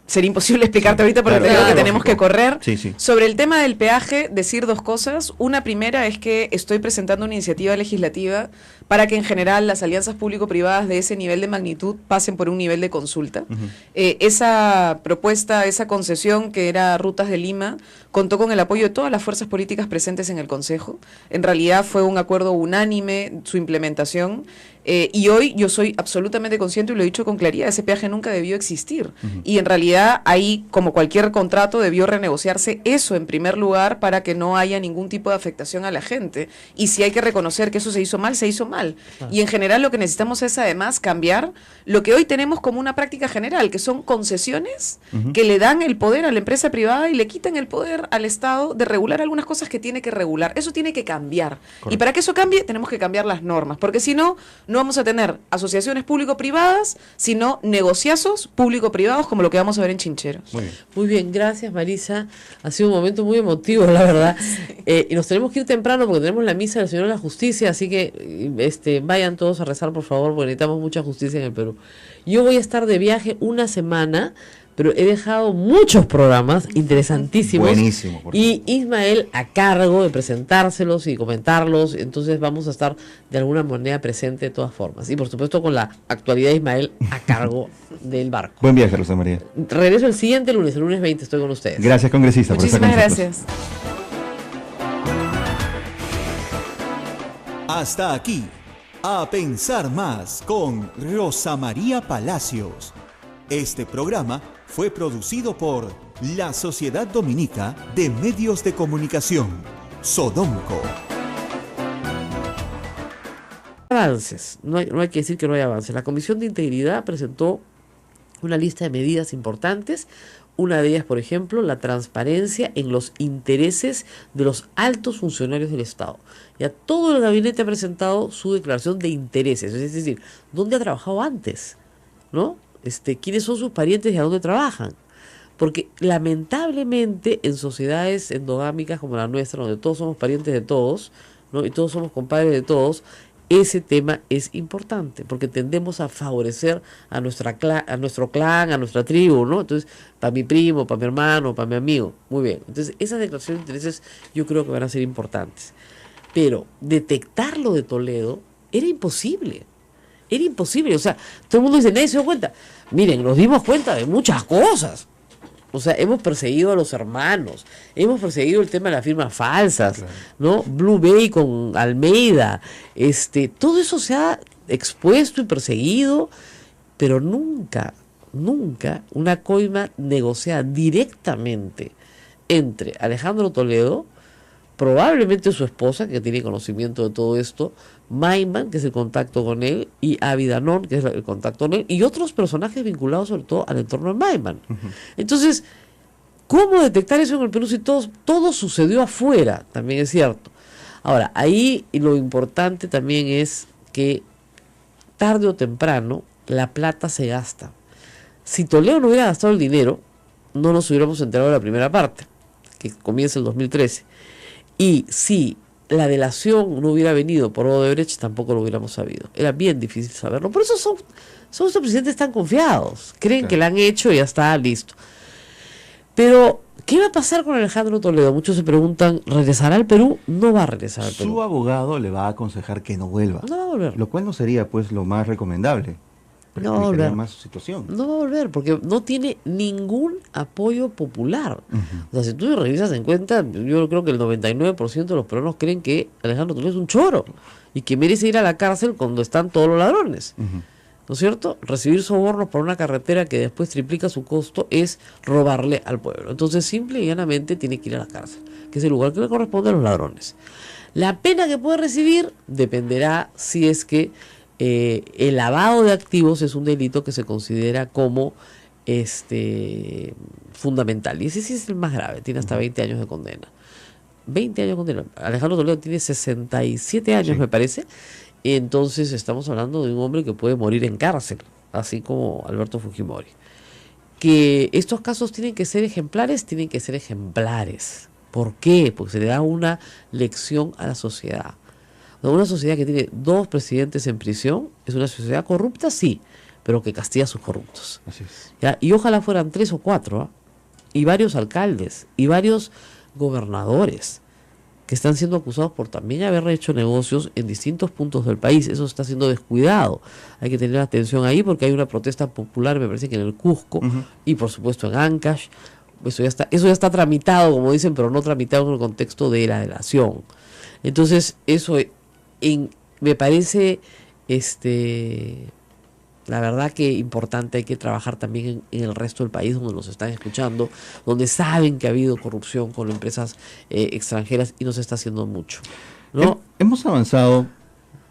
Sería imposible explicarte ahorita porque creo que tenemos que correr.
Sí, sí.
Sobre el tema del peaje, decir dos cosas. Una primera es que estoy presentando una iniciativa legislativa para que en general las alianzas público-privadas de ese nivel de magnitud pasen por un nivel de consulta. Esa propuesta, esa concesión que era Rutas de Lima, contó con el apoyo de todas las fuerzas políticas presentes en el Consejo. En realidad fue un acuerdo unánime su implementación. Y hoy yo soy absolutamente consciente, y lo he dicho con claridad, ese peaje nunca debió existir. Y en realidad ahí, como cualquier contrato, debió renegociarse eso en primer lugar para que no haya ningún tipo de afectación a la gente. Y si hay que reconocer que eso se hizo mal, se hizo mal. Y en general lo que necesitamos es además cambiar lo que hoy tenemos como una práctica general, que son concesiones que le dan el poder a la empresa privada y le quitan el poder al Estado de regular algunas cosas que tiene que regular. Eso tiene que cambiar. Correcto. Y para que eso cambie tenemos que cambiar las normas, porque si no, no vamos a tener asociaciones público-privadas, sino negociazos público-privados como lo que vamos a ver en Chincheros.
Muy bien, gracias Marisa. Ha sido un momento muy emotivo, la verdad. Sí. Y nos tenemos que ir temprano porque tenemos la misa del Señor de la Justicia, así que vayan todos a rezar, por favor, porque necesitamos mucha justicia en el Perú. Yo voy a estar de viaje una semana, pero he dejado muchos programas interesantísimos.
Buenísimo.
Y Ismael a cargo de presentárselos y comentarlos, entonces vamos a estar de alguna manera presente de todas formas. Y por supuesto con la actualidad de Ismael a cargo del barco.
Buen viaje, Rosa María.
Regreso el siguiente lunes, el lunes 20, estoy con ustedes.
Gracias, congresista.
Muchísimas gracias.
Hasta aquí, A Pensar Más con Rosa María Palacios. Este programa fue producido por la Sociedad Dominica de Medios de Comunicación, Sodomco.
Avances, no hay que decir que no hay avances. La Comisión de Integridad presentó una lista de medidas importantes. Una de ellas, por ejemplo, la transparencia en los intereses de los altos funcionarios del Estado. Ya todo el gabinete ha presentado su declaración de intereses, es decir, ¿dónde ha trabajado antes? ¿No? ¿Quiénes son sus parientes y a dónde trabajan? Porque lamentablemente en sociedades endogámicas como la nuestra, donde todos somos parientes de todos, ¿no? Y todos somos compadres de todos, ese tema es importante, porque tendemos a favorecer a nuestro clan, a nuestra tribu, ¿no? Entonces, para mi primo, para mi hermano, para mi amigo. Muy bien. Entonces, esas declaraciones de intereses yo creo que van a ser importantes. Pero detectarlo de Toledo era imposible. Era imposible. O sea, todo el mundo dice, nadie se dio cuenta. Miren, nos dimos cuenta de muchas cosas. O sea, hemos perseguido a los hermanos, hemos perseguido el tema de las firmas falsas, claro, ¿no? Blue Bay con Almeida, todo eso se ha expuesto y perseguido, pero nunca una coima negociada directamente entre Alejandro Toledo, probablemente su esposa, que tiene conocimiento de todo esto, Maiman, que es el contacto con él, y Avidanón, que es el contacto con él, y otros personajes vinculados sobre todo al entorno de Maiman. Entonces, ¿cómo detectar eso en el Perú si todo sucedió afuera? También es cierto. Ahora, ahí lo importante también es que tarde o temprano la plata se gasta. Si Toledo no hubiera gastado el dinero, no nos hubiéramos enterado de la primera parte, que comienza el 2013. Y si la delación no hubiera venido por Odebrecht, tampoco lo hubiéramos sabido. Era bien difícil saberlo. Por eso son estos presidentes tan confiados. Creen claro, que la han hecho y ya está, listo. Pero, ¿qué va a pasar con Alejandro Toledo? Muchos se preguntan, ¿regresará al Perú? No va a regresar al Perú.
Su abogado le va a aconsejar que no vuelva.
No va a volver.
Lo cual no sería, pues, lo más recomendable.
No va a volver.
Más su situación.
No va a volver, porque no tiene ningún apoyo popular. O sea, si tú revisas en cuenta, yo creo que el 99% de los peruanos creen que Alejandro Toledo es un choro y que merece ir a la cárcel cuando están todos los ladrones. ¿No es cierto? Recibir sobornos por una carretera que después triplica su costo es robarle al pueblo. Entonces, simple y llanamente tiene que ir a la cárcel, que es el lugar que le corresponde a los ladrones. La pena que puede recibir dependerá si es que el lavado de activos es un delito que se considera como fundamental, y ese sí es el más grave, tiene hasta 20 años de condena. 20 años de condena. Alejandro Toledo tiene 67 años, sí, me parece, y entonces estamos hablando de un hombre que puede morir en cárcel, así como Alberto Fujimori. que estos casos tienen que ser ejemplares, tienen que ser ejemplares. ¿Por qué? Porque se le da una lección a la sociedad. Una sociedad que tiene 2 presidentes en prisión es una sociedad corrupta, sí, pero que castiga a sus corruptos.
Así es.
¿Ya? Y ojalá fueran 3 o 4, ¿eh? Y varios alcaldes, y varios gobernadores que están siendo acusados por también haber hecho negocios en distintos puntos del país. Eso está siendo descuidado. Hay que tener atención ahí porque hay una protesta popular, me parece que en el Cusco, y por supuesto en Ancash. Eso ya está tramitado, como dicen, pero no tramitado en el contexto de la delación. Entonces, eso me parece, la verdad que importante. Hay que trabajar también en el resto del país donde nos están escuchando, donde saben que ha habido corrupción con empresas extranjeras y no se está haciendo mucho, ¿no?
Hemos avanzado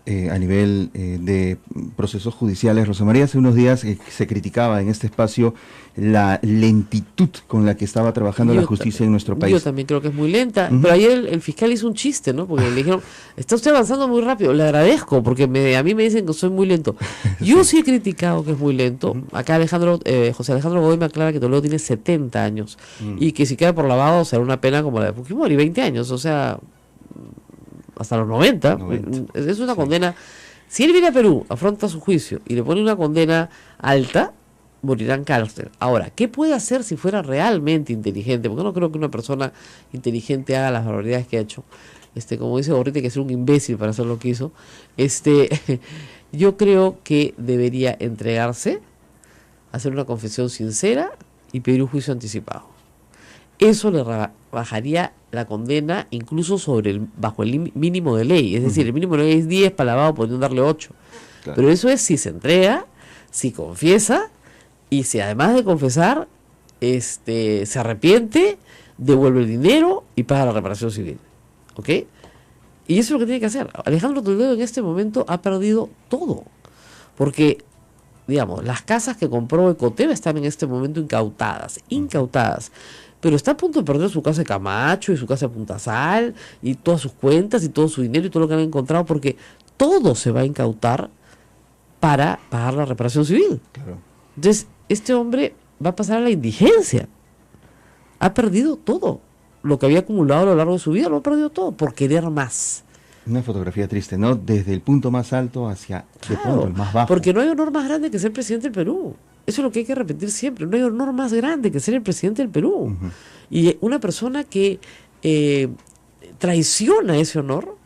a nivel de procesos judiciales. Rosa María, hace unos días se criticaba en este espacio la lentitud con la que estaba trabajando la justicia en nuestro país.
Yo también creo que es muy lenta, pero ayer el fiscal hizo un chiste, ¿no? Porque le dijeron, está usted avanzando muy rápido. Le agradezco, porque a mí me dicen que soy muy lento. Yo sí he criticado que es muy lento. Acá José Alejandro Godoy me aclara que Toledo tiene 70 años y que si queda por lavado será una pena como la de Fujimori, 20 años, o sea, hasta los 90. Es una condena. Si él viene a Perú, afronta su juicio y le pone una condena alta, morirá en cárcel. Ahora, ¿qué puede hacer si fuera realmente inteligente? Porque no creo que una persona inteligente haga las barbaridades que ha hecho. Como dice Gorriti, hay que ser un imbécil para hacer lo que hizo. Yo creo que debería entregarse, hacer una confesión sincera y pedir un juicio anticipado. Eso le bajaría la condena incluso bajo el mínimo de ley. Es decir, el mínimo de ley es 10, para lavado podrían darle 8. Claro. Pero eso es si se entrega, si confiesa, y si además de confesar, se arrepiente, devuelve el dinero y paga la reparación civil. ¿Ok? Y eso es lo que tiene que hacer. Alejandro Toledo en este momento ha perdido todo. Porque, digamos, las casas que compró Ecoteva están en este momento incautadas. Pero está a punto de perder su casa de Camacho y su casa de Punta Sal y todas sus cuentas y todo su dinero y todo lo que han encontrado, porque todo se va a incautar para pagar la reparación civil. Claro. Entonces, este hombre va a pasar a la indigencia. Ha perdido todo. Lo que había acumulado a lo largo de su vida lo ha perdido todo por querer más.
Una fotografía triste, ¿no? Desde el punto más alto hacia de pronto el más bajo.
Porque no hay honor más grande que ser presidente del Perú. Eso es lo que hay que repetir siempre. No hay honor más grande que ser el presidente del Perú. Y una persona que traiciona ese honor,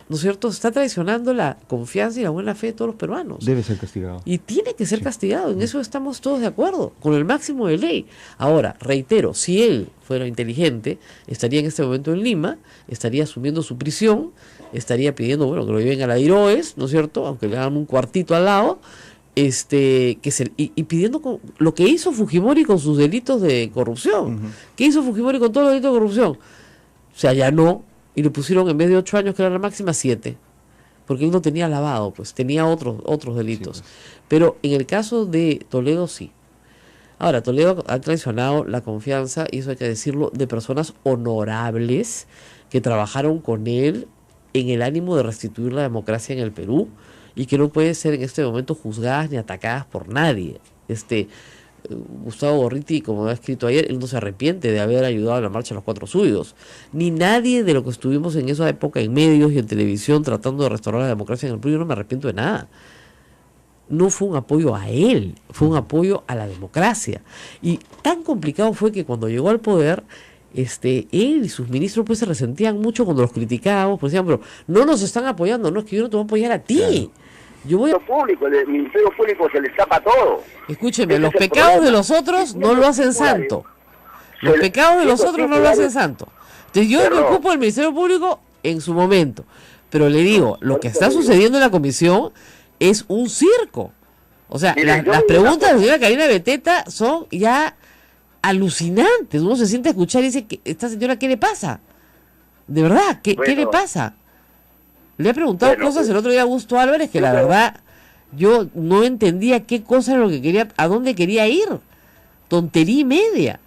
¿no es cierto? Está traicionando la confianza y la buena fe de todos los peruanos.
Debe ser castigado.
Y tiene que ser castigado. En eso estamos todos de acuerdo, con el máximo de ley. Ahora, reitero, si él fuera inteligente, estaría en este momento en Lima, estaría asumiendo su prisión, estaría pidiendo, que lo lleven a la Diroes, ¿no es cierto? Aunque le hagan un cuartito al lado, y pidiendo lo que hizo Fujimori con sus delitos de corrupción. ¿Qué hizo Fujimori con todos los delitos de corrupción? Se allanó y le pusieron, en vez de 8 años, que era la máxima, 7. Porque él no tenía lavado, pues tenía otros delitos. Sí, pues. Pero en el caso de Toledo, sí. Ahora, Toledo ha traicionado la confianza, y eso hay que decirlo, de personas honorables que trabajaron con él en el ánimo de restituir la democracia en el Perú, y que no pueden ser en este momento juzgadas ni atacadas por nadie. Gustavo Gorriti, como ha escrito ayer, él no se arrepiente de haber ayudado a la marcha de los 4 suyos, ni nadie de lo que estuvimos en esa época en medios y en televisión tratando de restaurar la democracia en el Perú. Yo no me arrepiento de nada. No fue un apoyo a él, fue un apoyo a la democracia. Y tan complicado fue que cuando llegó al poder, él y sus ministros pues se resentían mucho cuando los criticábamos, pues decían, pero no nos están apoyando, no es que yo no te voy a apoyar a ti. Claro. Yo voy a...
El Ministerio Público se le escapa todo.
Escúcheme, los pecados de los otros no lo hacen santo. Los pecados de los otros no lo hacen santo. Entonces yo me ocupo del Ministerio Público en su momento. Pero le digo, lo que está sucediendo en la comisión es un circo. O sea, las preguntas de la señora Karina Beteta son ya alucinantes. Uno se siente a escuchar y dice, ¿esta señora qué le pasa? De verdad, ¿qué le pasa? Le he preguntado cosas el otro día a Augusto Álvarez que la verdad yo no entendía qué cosa era lo que quería, a dónde quería ir. Tontería y media.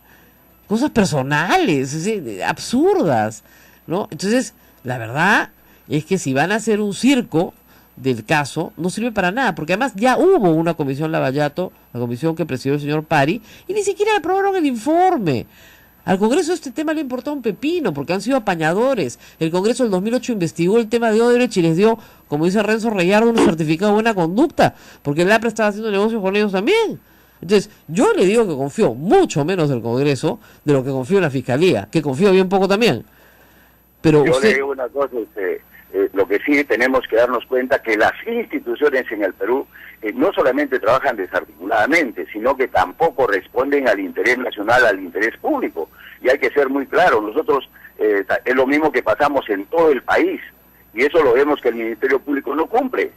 Cosas personales, absurdas, ¿no? Entonces, la verdad es que si van a hacer un circo del caso no sirve para nada, porque además ya hubo una comisión Lavallato, la comisión que presidió el señor Pari, y ni siquiera le aprobaron el informe. Al Congreso este tema le importó un pepino, porque han sido apañadores. El Congreso del 2008 investigó el tema de Odebrecht y les dio, como dice Renzo Reyardo, un certificado de buena conducta, porque el APRA estaba haciendo negocios con ellos también. Entonces, yo le digo que confío mucho menos del Congreso de lo que confío en la Fiscalía, que confío bien poco también. Pero
yo
usted...
le digo una cosa, lo que sí tenemos que darnos cuenta que las instituciones en el Perú no solamente trabajan desarticuladamente, sino que tampoco responden al interés nacional, al interés público. Y hay que ser muy claro, nosotros es lo mismo que pasamos en todo el país, y eso lo vemos que el Ministerio Público no cumple.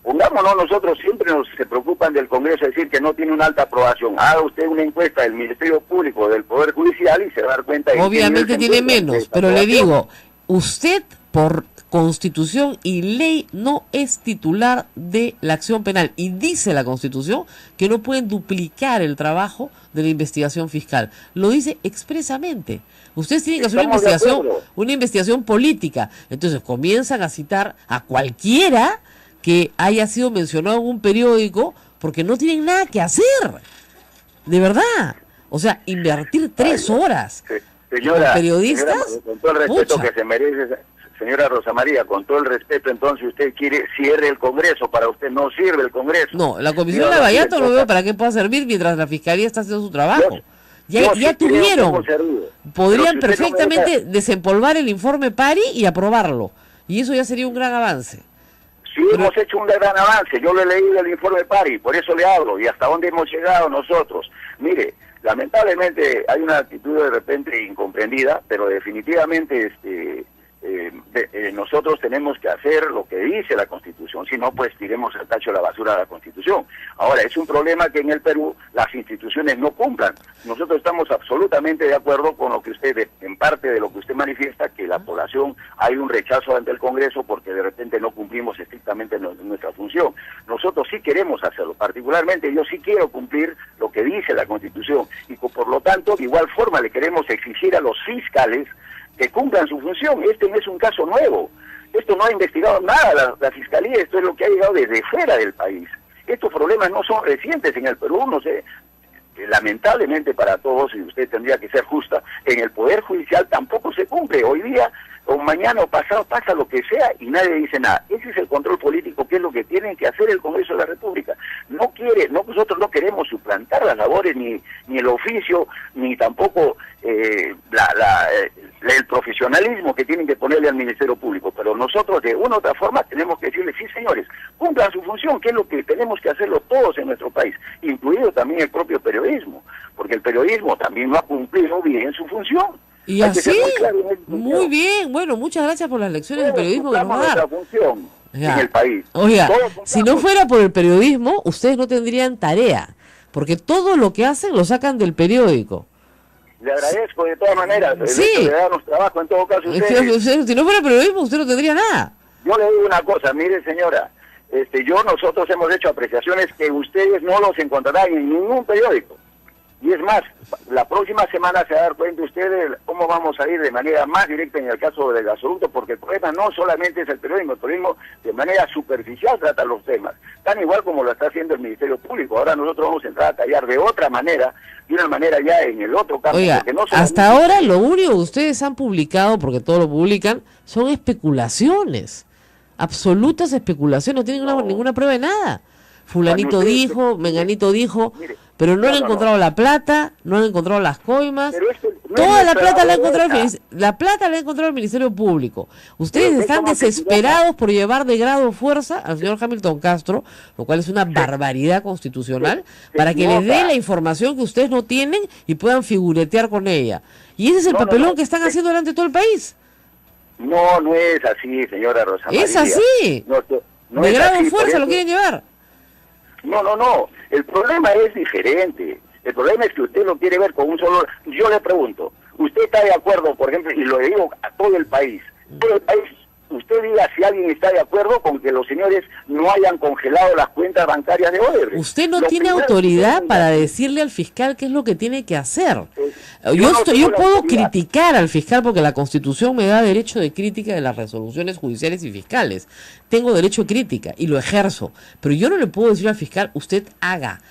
Pongámonos, nosotros siempre se preocupan del Congreso, decir que no tiene una alta aprobación. Haga usted una encuesta del Ministerio Público, del Poder Judicial, y se va a dar cuenta...
Obviamente tiene menos, pero le digo, usted por Constitución y ley no es titular de la acción penal, y dice la Constitución que no pueden duplicar el trabajo de la investigación fiscal. Lo dice expresamente. Ustedes tienen que hacer una investigación política. Entonces comienzan a citar a cualquiera que haya sido mencionado en un periódico porque no tienen nada que hacer. De verdad. O sea, invertir 3 horas
señora,
periodistas.
Señora, con todo el respeto que se merece, señora Rosa María, con todo el respeto, entonces usted quiere cierre el Congreso, para usted no sirve el Congreso.
No, la comisión de Lavallato no veo para qué pueda servir mientras la Fiscalía está haciendo su trabajo. Ya tuvieron, podrían perfectamente desempolvar el informe Pari y aprobarlo, y eso ya sería un gran avance.
Sí, hemos hecho un gran avance, yo lo he leído el informe Pari, por eso le hablo, y hasta dónde hemos llegado nosotros. Mire, lamentablemente hay una actitud de repente incomprendida, pero definitivamente nosotros tenemos que hacer lo que dice la Constitución, si no pues tiremos al tacho de la basura a la Constitución. Ahora, es un problema que en el Perú las instituciones no cumplan. Nosotros estamos absolutamente de acuerdo con lo que usted, en parte de lo que usted manifiesta, que la población hay un rechazo ante el Congreso porque de repente no cumplimos estrictamente nuestra función. Nosotros sí queremos hacerlo, particularmente yo sí quiero cumplir lo que dice la Constitución, y por lo tanto de igual forma le queremos exigir a los fiscales que cumplan su función. Este no es un caso nuevo, esto no ha investigado nada la Fiscalía, esto es lo que ha llegado desde fuera del país. Estos problemas no son recientes en el Perú, no sé, lamentablemente para todos, y usted tendría que ser justa, en el Poder Judicial tampoco se cumple. Hoy día o mañana o pasado pasa lo que sea y nadie dice nada. Ese es el control político, que es lo que tienen que hacer el Congreso de la República. Nosotros no queremos suplantar las labores, ni el oficio, ni tampoco el profesionalismo que tienen que ponerle al Ministerio Público, pero nosotros de una u otra forma tenemos que decirles, sí señores, cumplan su función, que es lo que tenemos que hacerlo todos en nuestro país, incluido también el propio periodismo, porque el periodismo también no ha cumplido bien su función.
Y así, muy bien, bueno, muchas gracias por las lecciones de periodismo que nos va a dar.
Función en el país.
Oiga, si no fuera por el periodismo, ustedes no tendrían tarea, porque todo lo que hacen lo sacan del periódico.
Le agradezco de todas maneras,
sí,
de darnos trabajo en todo caso ustedes.
Si no fuera periodismo, usted no tendría nada.
Yo le digo una cosa, mire señora, nosotros hemos hecho apreciaciones que ustedes no los encontrarán en ningún periódico. Y es más, la próxima semana se va a dar cuenta ustedes cómo vamos a ir de manera más directa en el caso del gasoducto, porque el problema no solamente es el periodismo de manera superficial trata los temas, tan igual como lo está haciendo el Ministerio Público. Ahora nosotros vamos a entrar a tallar de otra manera, ya en el otro campo.
Oiga, no hasta ahora lo único que ustedes han publicado, porque todo lo publican, son especulaciones, absolutas especulaciones, no tienen ninguna prueba de nada. Fulanito dijo, menganito dijo, mire, pero no han encontrado la plata, no han encontrado las coimas, toda la plata la ha encontrado el Ministerio Público. Ustedes están desesperados por llevar de grado fuerza al señor Hamilton Castro, lo cual es una barbaridad constitucional, para que les dé la información que ustedes no tienen y puedan figuretear con ella. Y ese es el papelón que están haciendo delante de todo el país.
No es así, señora Rosa María.
Es así. De grado fuerza lo quieren llevar.
No. El problema es diferente. El problema es que usted lo quiere ver con un solo... Yo le pregunto, ¿usted está de acuerdo, por ejemplo, y lo digo a todo el país, usted usted diga si alguien está de acuerdo con que los señores no hayan congelado las cuentas bancarias de Odebrecht.
Usted no
Lo
tiene
primero
autoridad
que
para decirle al fiscal qué es lo que tiene que hacer.
no
Yo
tengo la
puedo
autoridad.
criticar al fiscal porque la Constitución me da derecho de crítica de las resoluciones judiciales y fiscales. Tengo derecho de crítica y lo ejerzo. Pero yo no le puedo decir al fiscal, usted haga.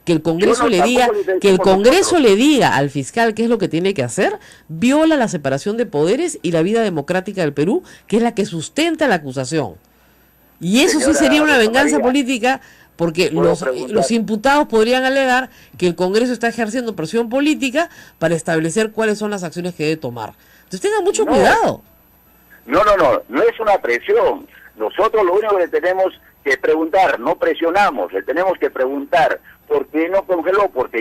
Que el Congreso
Yo no,
le diga,
tampoco le
que el
decimos
Congreso
nosotros.
le diga al fiscal qué es lo que tiene que hacer, viola la separación de poderes y la vida democrática del Perú, que es la que sustenta la acusación. Y eso sí
Señora
sería una
Rosa
venganza
María,
política, porque
¿puedo
los
preguntar?
imputados podrían alegar que el Congreso está ejerciendo presión política para establecer cuáles son las acciones que debe tomar. Entonces tengan mucho
No.
cuidado.
No es una presión. Nosotros lo único que tenemos que preguntar, no presionamos, le tenemos que preguntar por qué no congeló, porque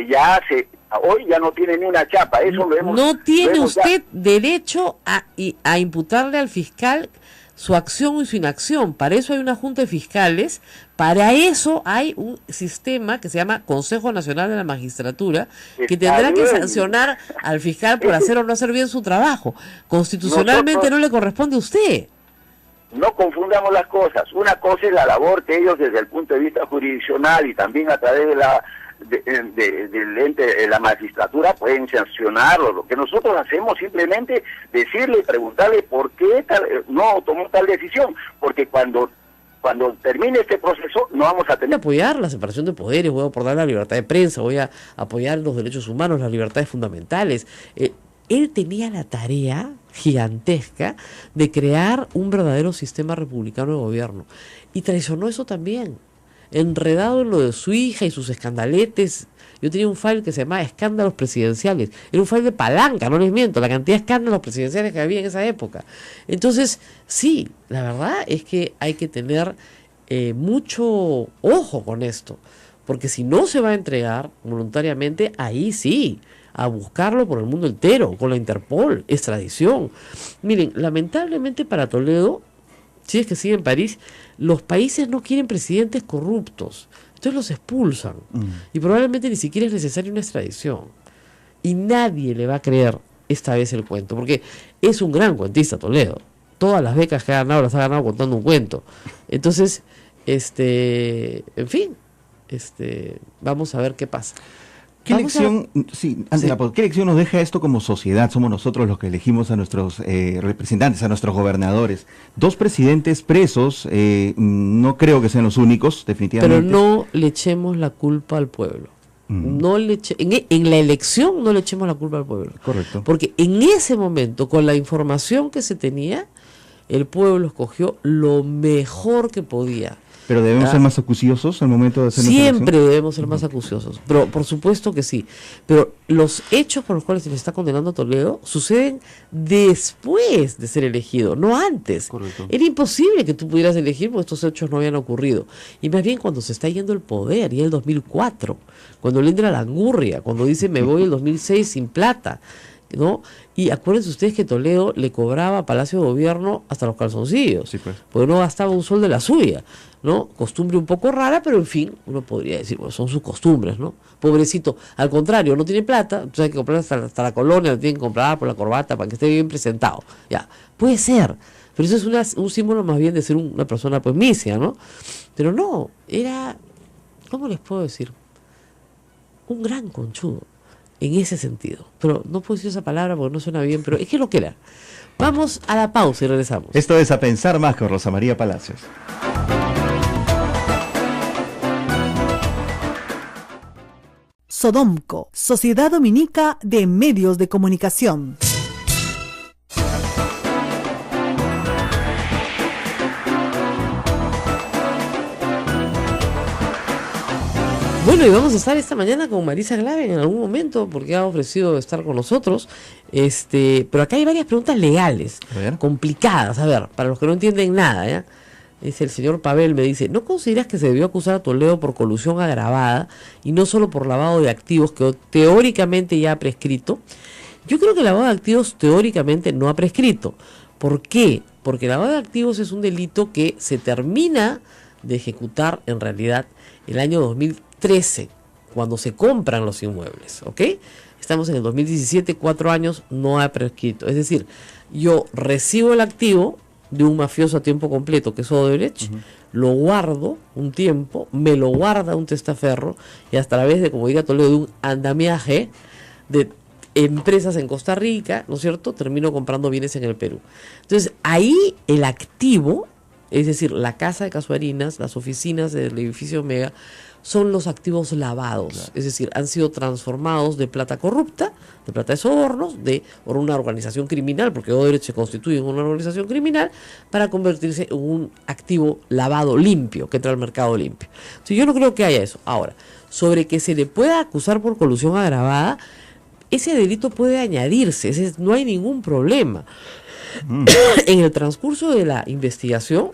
hoy ya no tiene ni una chapa, eso lo hemos...
No tiene
lo hemos ya-
usted derecho a imputarle al fiscal su acción y su inacción. Para eso hay una junta de fiscales, para eso hay un sistema que se llama Consejo Nacional de la Magistratura, que
Está
tendrá que
bien.
sancionar al fiscal por hacer o no hacer bien su trabajo. Constitucionalmente no le corresponde a usted.
No confundamos las cosas. Una cosa es la labor que ellos desde el punto de vista jurisdiccional y también a través del ente de la magistratura pueden sancionarlo. Lo que nosotros hacemos simplemente decirle y preguntarle por qué no tomó tal decisión, porque cuando termine este proceso no vamos a
Voy a
tener...
apoyar la separación de poderes, voy a apoyar la libertad de prensa, voy a apoyar los derechos humanos, las libertades fundamentales. Él tenía la tarea gigantesca de crear un verdadero sistema republicano de gobierno y traicionó eso también, enredado en lo de su hija y sus escandaletes. Yo tenía un file que se llamaba Escándalos Presidenciales, era un file de palanca, no les miento, la cantidad de escándalos presidenciales que había en esa época. Entonces, sí, la verdad es que hay que tener mucho ojo con esto, porque si no se va a entregar voluntariamente, ahí sí, a buscarlo por el mundo entero, con la Interpol, extradición. Miren, lamentablemente para Toledo, si es que sigue en París, los países no quieren presidentes corruptos, entonces los expulsan. Y probablemente ni siquiera es necesaria una extradición. Y nadie le va a creer esta vez el cuento, porque es un gran cuentista Toledo. Todas las becas que ha ganado las ha ganado contando un cuento. Entonces, en fin, vamos a ver qué pasa.
¿Qué
Vamos
lección, sí, Ángela, ¿qué lección nos deja esto como sociedad? Somos nosotros los que elegimos a nuestros representantes, a nuestros gobernadores. 2 presidentes presos, no creo que sean los únicos, definitivamente.
Pero no le echemos la culpa al pueblo. No en la elección no le echemos la culpa al pueblo.
Correcto.
Porque en ese momento, con la información que se tenía, el pueblo escogió lo mejor que podía.
Pero debemos ser más acuciosos al momento de hacer nuestra
Siempre
elección.
debemos ser más acuciosos, pero por supuesto que sí. Pero los hechos por los cuales se le está condenando a Toledo suceden después de ser elegido, no antes.
Correcto.
Era imposible que tú pudieras elegir porque estos hechos no habían ocurrido. Y más bien cuando se está yendo el poder, y el 2004, cuando le entra la angurria, cuando dice me voy el 2006 sin plata, ¿no? Y acuérdense ustedes que Toledo le cobraba a Palacio de Gobierno hasta los calzoncillos,
Sí, pues.
porque no gastaba un sol de la suya, ¿no? Costumbre un poco rara, pero en fin, uno podría decir, bueno, son sus costumbres, ¿no? Pobrecito, al contrario, no tiene plata, entonces hay que comprar hasta la colonia, la tienen que comprar por la corbata para que esté bien presentado, ya, puede ser, pero eso es un símbolo más bien de ser una persona pues misia, ¿no? Pero no, era, ¿cómo les puedo decir? Un gran conchudo. En ese sentido. Pero no puedo decir esa palabra porque no suena bien, pero es que lo que era. Vamos a la pausa y regresamos.
Esto es A Pensar Más con Rosa María Palacios.
Sodomco, Sociedad Dominica de Medios de Comunicación.
Bueno, y vamos a estar esta mañana con Marisa Glaven en algún momento porque ha ofrecido estar con nosotros. Pero acá hay varias preguntas legales,
A ver.
complicadas. A ver, para los que no entienden nada, ¿ya? Dice el señor Pavel, me dice, ¿no consideras que se debió acusar a Toledo por colusión agravada y no solo por lavado de activos que teóricamente ya ha prescrito? Yo creo que el lavado de activos teóricamente no ha prescrito. ¿Por qué? Porque el lavado de activos es un delito que se termina de ejecutar en realidad el año 2013, cuando se compran los inmuebles, ¿ok? Estamos en el 2017, 4 años, no ha prescrito. Es decir, yo recibo el activo, de un mafioso a tiempo completo, que es Odebrecht, lo guardo un tiempo, me lo guarda un testaferro, y a través de, como diría Toledo, de un andamiaje de empresas en Costa Rica, ¿no es cierto?, termino comprando bienes en el Perú. Entonces, ahí el activo, es decir, la casa de Casuarinas, las oficinas del edificio Omega, son los activos lavados, claro. Es decir, han sido transformados de plata corrupta, de plata de sobornos, por una organización criminal, porque Odebrecht se constituye en una organización criminal, para convertirse en un activo lavado limpio, que entra al mercado limpio. Entonces, yo no creo que haya eso. Ahora, sobre que se le pueda acusar por colusión agravada, ese delito puede añadirse, no hay ningún problema. En el transcurso de la investigación,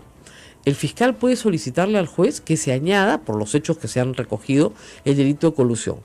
el fiscal puede solicitarle al juez que se añada, por los hechos que se han recogido, el delito de colusión.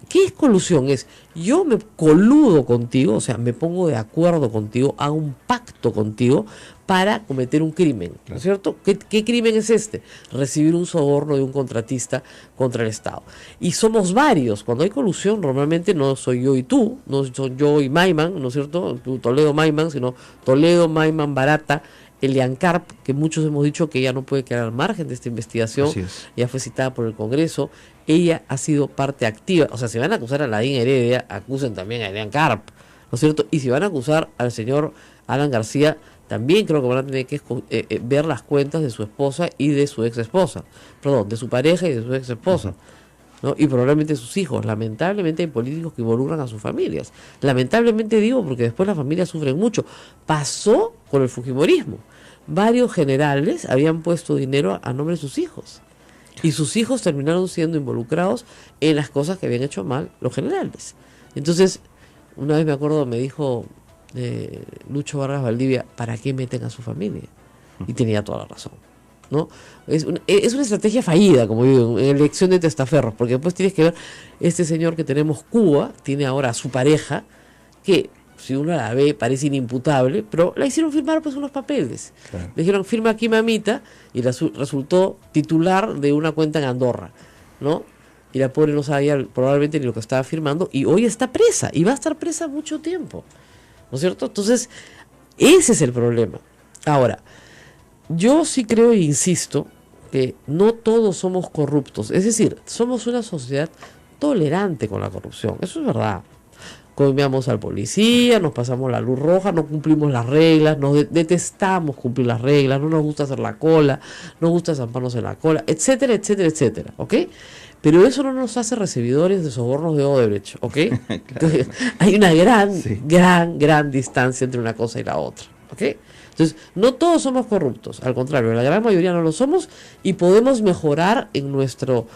¿Qué es colusión? Es, yo me coludo contigo, o sea, me pongo de acuerdo contigo, hago un pacto contigo para cometer un crimen, ¿no es cierto? ¿Qué crimen es este? Recibir un soborno de un contratista contra el Estado. Y somos varios. Cuando hay colusión, normalmente no soy yo y tú, no soy yo y Maiman, ¿no es cierto? Tú, Toledo, Maiman, sino Toledo, Maiman, Barata, Elian Carp, que muchos hemos dicho que ella no puede quedar al margen de esta investigación, ya fue citada por el Congreso, ella ha sido parte activa, o sea, si van a acusar a Laín Heredia, acusen también a Elian Carp, ¿no es cierto? Y si van a acusar al señor Alan García, también creo que van a tener que ver las cuentas de su esposa y de su ex esposa, perdón, de su pareja y de su ex esposa, ¿no? Y probablemente sus hijos. Lamentablemente hay políticos que involucran a sus familias. Lamentablemente digo porque después las familias sufren mucho. Pasó con el fujimorismo. Varios generales habían puesto dinero a nombre de sus hijos. Y sus hijos terminaron siendo involucrados en las cosas que habían hecho mal los generales. Entonces, una vez me acuerdo, me dijo Lucho Vargas Valdivia, ¿para qué meten a su familia? Y tenía toda la razón, ¿no? Es una estrategia fallida, como digo, en elección de testaferros, porque después tienes que ver, este señor que tenemos, Cuba, tiene ahora a su pareja, que si uno la ve parece inimputable, pero la hicieron firmar pues unos papeles. Claro. Le dijeron, firma aquí, mamita, y resultó titular de una cuenta en Andorra, ¿no? Y la pobre no sabía probablemente ni lo que estaba firmando, y hoy está presa, y va a estar presa mucho tiempo, ¿no es cierto? Entonces, ese es el problema. Ahora, yo sí creo e insisto que no todos somos corruptos. Es decir, somos una sociedad tolerante con la corrupción. Eso es verdad. Comiamos al policía, nos pasamos la luz roja, no cumplimos las reglas, nos detestamos cumplir las reglas, no nos gusta hacer la cola, no nos gusta zamparnos en la cola, etcétera, etcétera, etcétera. ¿Ok? Pero eso no nos hace recibidores de sobornos de Odebrecht. ¿Ok? Entonces, hay una gran distancia entre una cosa y la otra. ¿Ok? Entonces, no todos somos corruptos, al contrario, la gran mayoría no lo somos, y podemos mejorar en nuestro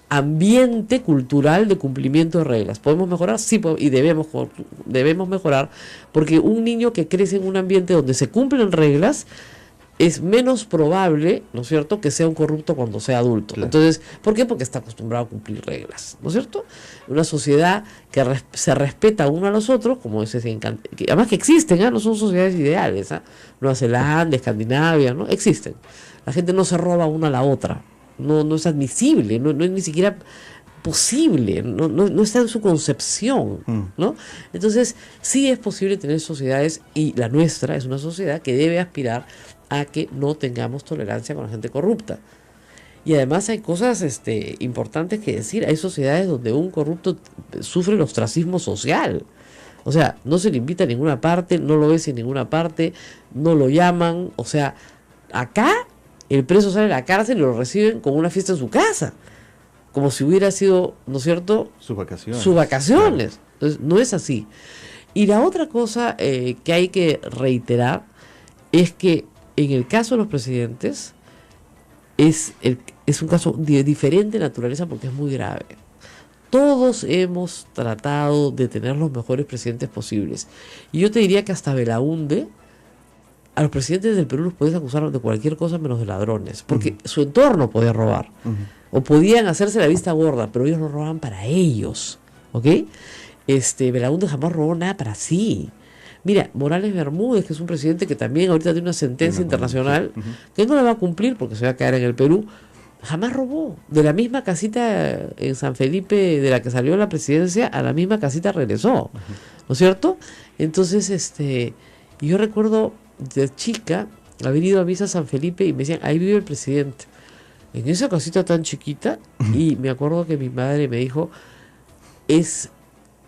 ambiente cultural de cumplimiento de reglas. ¿Podemos mejorar? Sí, y debemos mejorar, porque un niño que crece en un ambiente donde se cumplen reglas es menos probable, ¿no es cierto?, que sea un corrupto cuando sea adulto. Claro. Entonces, ¿por qué? Porque está acostumbrado a cumplir reglas, ¿no es cierto? Una sociedad que se respeta uno a los otros, como ese, que además que existen, no son sociedades ideales, Nueva Zelanda, Escandinavia, ¿no? Existen. La gente no se roba una a la otra, no es admisible, no es ni siquiera posible, no está en su concepción, ¿no? Entonces, sí es posible tener sociedades, y la nuestra es una sociedad que debe aspirar a que no tengamos tolerancia con la gente corrupta. Y además hay cosas importantes que decir. Hay sociedades donde un corrupto sufre el ostracismo social. O sea, no se le invita a ninguna parte, no lo ves en ninguna parte, no lo llaman. O sea, acá el preso sale de la cárcel y lo reciben con una fiesta en su casa, como si hubiera sido, ¿no es cierto?, sus vacaciones. Claro. Entonces, no es así. Y la otra cosa que hay que reiterar es que en el caso de los presidentes es un caso de diferente naturaleza, porque es muy grave. Todos hemos tratado de tener los mejores presidentes posibles. Y yo te diría que hasta Belaúnde, a los presidentes del Perú los podías acusar de cualquier cosa menos de ladrones, porque su entorno podía robar, o podían hacerse la vista gorda, pero ellos no robaban para ellos, ¿ok? Belaúnde jamás robó nada para sí. Mira, Morales Bermúdez, que es un presidente que también ahorita tiene una sentencia internacional, que no la va a cumplir porque se va a quedar en el Perú, jamás robó. De la misma casita en San Felipe de la que salió la presidencia, a la misma casita regresó, ¿no es cierto? Entonces, yo recuerdo de chica haber ido a misa a San Felipe y me decían, ahí vive el presidente, en esa casita tan chiquita, y me acuerdo que mi madre me dijo, es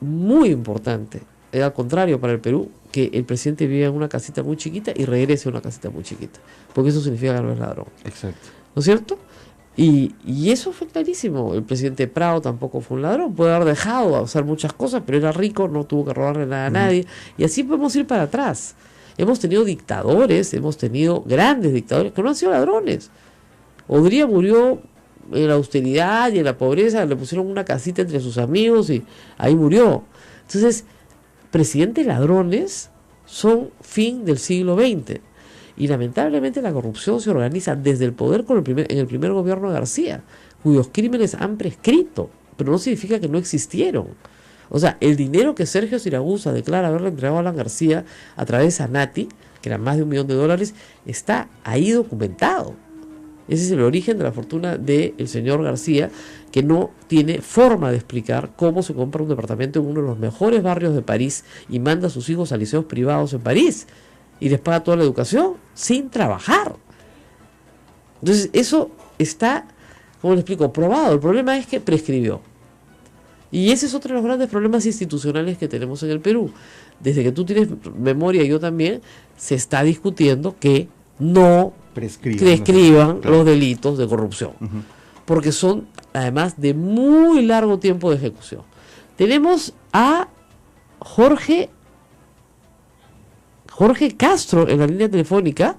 muy importante, al contrario para el Perú, que el presidente viva en una casita muy chiquita y regrese a una casita muy chiquita, porque eso significa que no es ladrón.
Exacto.
¿No es cierto? Y eso fue clarísimo. El presidente Prado tampoco fue un ladrón, puede haber dejado de hacer muchas cosas, pero era rico, no tuvo que robarle nada a nadie, y así podemos ir para atrás. Hemos tenido dictadores, hemos tenido grandes dictadores que no han sido ladrones. Odría murió en la austeridad y en la pobreza, le pusieron una casita entre sus amigos y ahí murió. Entonces, presidentes ladrones son fin del siglo XX. Y lamentablemente la corrupción se organiza desde el poder en el primer gobierno de García, cuyos crímenes han prescrito, pero no significa que no existieron. O sea, el dinero que Sergio Siragusa declara haberle entregado a Alan García a través de Anati, que era más de $1 millón, está ahí documentado. Ese es el origen de la fortuna del señor García, que no tiene forma de explicar cómo se compra un departamento en uno de los mejores barrios de París y manda a sus hijos a liceos privados en París y les paga toda la educación sin trabajar. Entonces eso está, ¿cómo le explico?, probado. El problema es que prescribió. Y ese es otro de los grandes problemas institucionales que tenemos en el Perú. Desde que tú tienes memoria y yo también, se está discutiendo que no prescriban los delitos de corrupción. Porque son, además, de muy largo tiempo de ejecución. Tenemos a Jorge Castro en la línea telefónica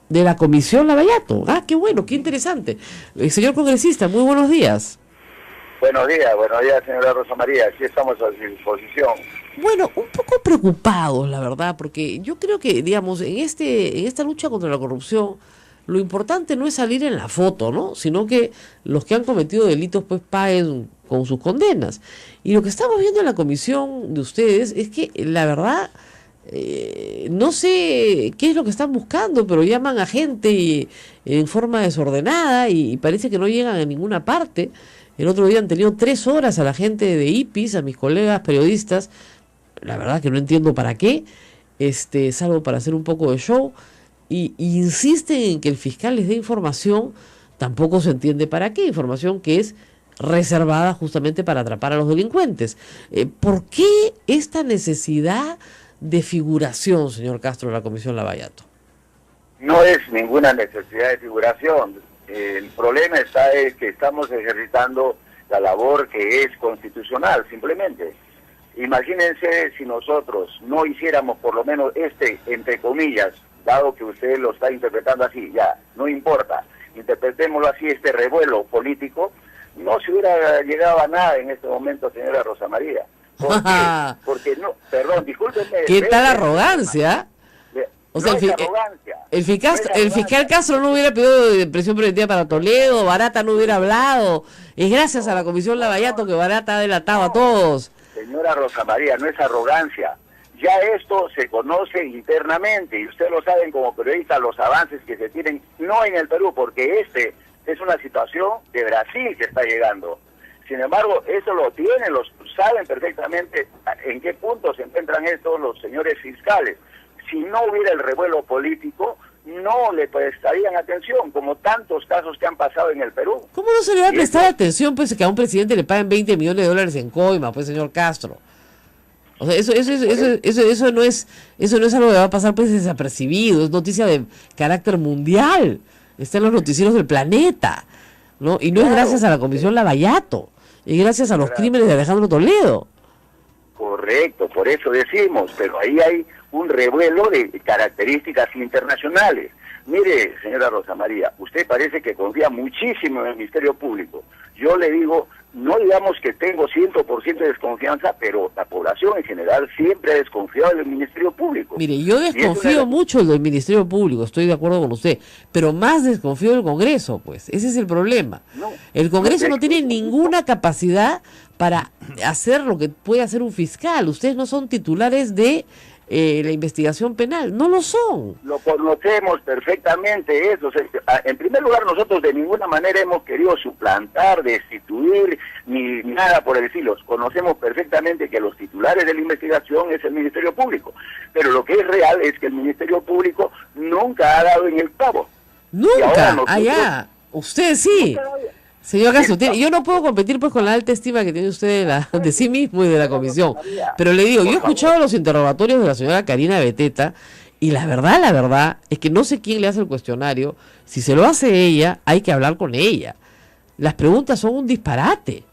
de la Comisión Lavallato. Ah, qué bueno, qué interesante. Señor congresista, muy buenos días.
Buenos días, señora Rosa María, aquí estamos a su disposición.
Bueno, un poco preocupados, la verdad, porque yo creo que, digamos, en esta lucha contra la corrupción, lo importante no es salir en la foto, ¿no? Sino que los que han cometido delitos, pues, paguen con sus condenas. Y lo que estamos viendo en la comisión de ustedes es que, la verdad, no sé qué es lo que están buscando, pero llaman a gente en forma desordenada y parece que no llegan a ninguna parte. El otro día han tenido 3 horas a la gente de IPIS, a mis colegas periodistas. La verdad que no entiendo para qué, salvo para hacer un poco de show. Y insisten en que el fiscal les dé información, tampoco se entiende para qué, información que es reservada justamente para atrapar a los delincuentes. ¿Por qué esta necesidad de figuración, señor Castro, de la Comisión Lavallato?
No es ninguna necesidad de figuración. El problema está es que estamos ejercitando la labor que es constitucional, simplemente. Imagínense si nosotros no hiciéramos por lo menos entre comillas, dado que usted lo está interpretando así, ya, no importa, interpretémoslo así, revuelo político, no se hubiera llegado a nada en este momento, señora Rosa María. ¿Por qué? Porque no, perdón, discúlpenme.
¿Qué tal arrogancia? O sea, el fiscal Castro no hubiera pedido prisión preventiva para Toledo, Barata no hubiera hablado. Es gracias a la Comisión Lavallato que Barata ha delatado a todos.
Señora Rosa María, no es arrogancia. Ya esto se conoce internamente y ustedes lo saben como periodistas los avances que se tienen, no en el Perú, porque es una situación de Brasil que está llegando. Sin embargo, eso lo tienen, saben perfectamente en qué punto se encuentran estos los señores fiscales. Si no hubiera el revuelo político, no le prestarían atención, como tantos casos que han pasado en el Perú.
¿Cómo no se le va a prestar atención, pues, que a un presidente le paguen $20 millones en coima, pues, señor Castro? O sea, eso no es algo que va a pasar, pues, desapercibido, es noticia de carácter mundial, está en los noticieros del planeta, ¿no? Y no es gracias a la Comisión Lavallato, es gracias a los crímenes de Alejandro Toledo.
Correcto, por eso decimos, pero ahí hay un revuelo de características internacionales. Mire, señora Rosa María, usted parece que confía muchísimo en el Ministerio Público. Yo le digo, no digamos que tengo 100% de desconfianza, pero la población en general siempre ha desconfiado del Ministerio Público.
Mire, yo desconfío mucho del Ministerio Público, estoy de acuerdo con usted, pero más desconfío del Congreso, pues, ese es el problema. El Congreso no tiene ninguna capacidad para hacer lo que puede hacer un fiscal. Ustedes no son titulares de la investigación penal, no lo son.
Lo conocemos perfectamente eso. En primer lugar, nosotros de ninguna manera hemos querido suplantar, destituir, ni nada por el estilo. Conocemos perfectamente que los titulares de la investigación es el Ministerio Público. Pero lo que es real es que el Ministerio Público nunca ha dado en el clavo.
Nunca, allá. Usted sí. Señor Castro, yo no puedo competir pues con la alta estima que tiene usted de sí mismo y de la comisión. Pero le digo, yo he escuchado los interrogatorios de la señora Karina Beteta y la verdad es que no sé quién le hace el cuestionario. Si se lo hace ella, hay que hablar con ella. Las preguntas son un disparate.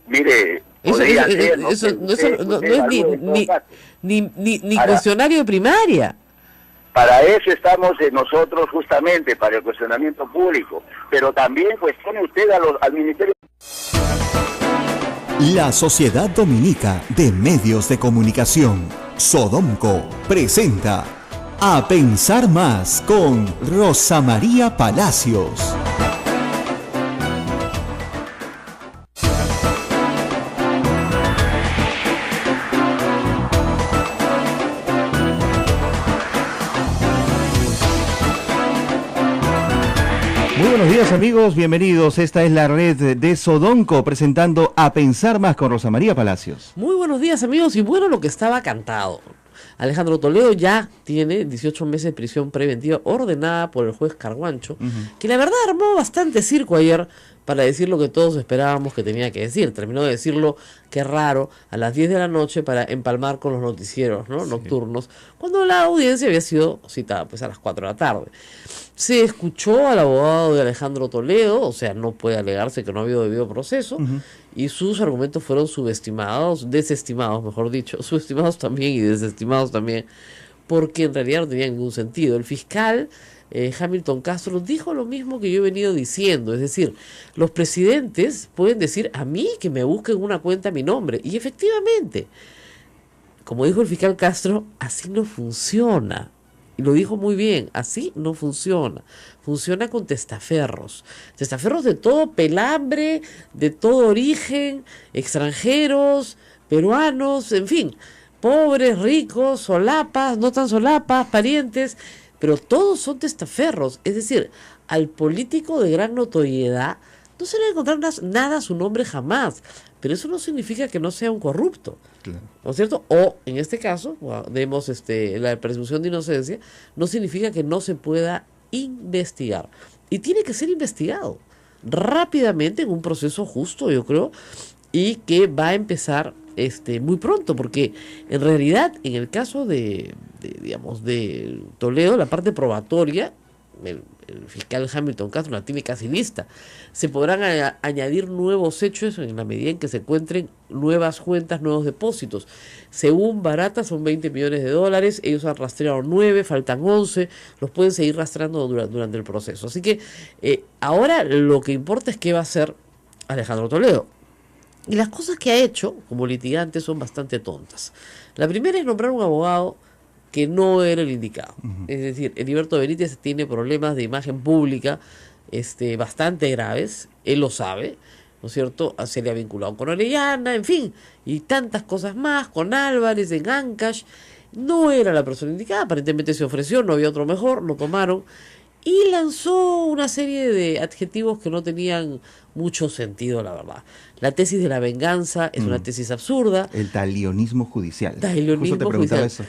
Mire,
Eso no es ni cuestionario de primaria.
Para eso estamos nosotros justamente, para el cuestionamiento público. Pero también cuestione usted al Ministerio.
La Sociedad Dominica de Medios de Comunicación, Sodomco, presenta A Pensar Más con Rosa María Palacios.
Muy buenos días amigos, bienvenidos. Esta es la red de Sodomco presentando A Pensar Más con Rosa María Palacios.
Muy buenos días amigos, y bueno, lo que estaba cantado. Alejandro Toledo ya tiene 18 meses de prisión preventiva ordenada por el juez Carguancho, que la verdad armó bastante circo ayer para decir lo que todos esperábamos que tenía que decir. Terminó de decirlo, qué raro, a las 10 de la noche para empalmar con los noticieros, ¿no? Nocturnos, cuando la audiencia había sido citada pues a las 4 de la tarde. Se escuchó al abogado de Alejandro Toledo, o sea, no puede alegarse que no ha habido debido proceso, y sus argumentos fueron desestimados, mejor dicho, subestimados también y desestimados también, porque en realidad no tenían ningún sentido. El fiscal Hamilton Castro dijo lo mismo que yo he venido diciendo, es decir, los presidentes pueden decir a mí que me busquen una cuenta a mi nombre, y efectivamente, como dijo el fiscal Castro, así no funciona. Y lo dijo muy bien, así no funciona. Funciona con testaferros. Testaferros de todo pelambre, de todo origen, extranjeros, peruanos, en fin, pobres, ricos, solapas, no tan solapas, parientes, pero todos son testaferros. Es decir, al político de gran notoriedad no se le va a encontrar nada a su nombre jamás. Pero eso no significa que no sea un corrupto. Claro. ¿No es cierto? O, en este caso, vemos la presunción de inocencia, no significa que no se pueda investigar. Y tiene que ser investigado rápidamente en un proceso justo, yo creo, y que va a empezar muy pronto, porque en realidad, en el caso de Toledo, la parte probatoria, el fiscal Hamilton Castro la tiene casi lista. Se podrán añadir nuevos hechos en la medida en que se encuentren nuevas cuentas, nuevos depósitos. Según Barata son 20 millones de dólares, ellos han rastreado 9, faltan 11, los pueden seguir rastreando durante el proceso. Así que ahora lo que importa es qué va a hacer Alejandro Toledo. Y las cosas que ha hecho como litigante son bastante tontas. La primera es nombrar un abogado que no era el indicado. Es decir, Heriberto Benítez tiene problemas de imagen pública bastante graves, él lo sabe, ¿no es cierto? Se le ha vinculado con Orellana, en fin, y tantas cosas más, con Álvarez, en Ancash. No era la persona indicada, aparentemente se ofreció, no había otro mejor, lo tomaron, y lanzó una serie de adjetivos que no tenían mucho sentido, la verdad. La tesis de la venganza es una tesis absurda.
El talionismo judicial.
Talionismo judicial. Eso.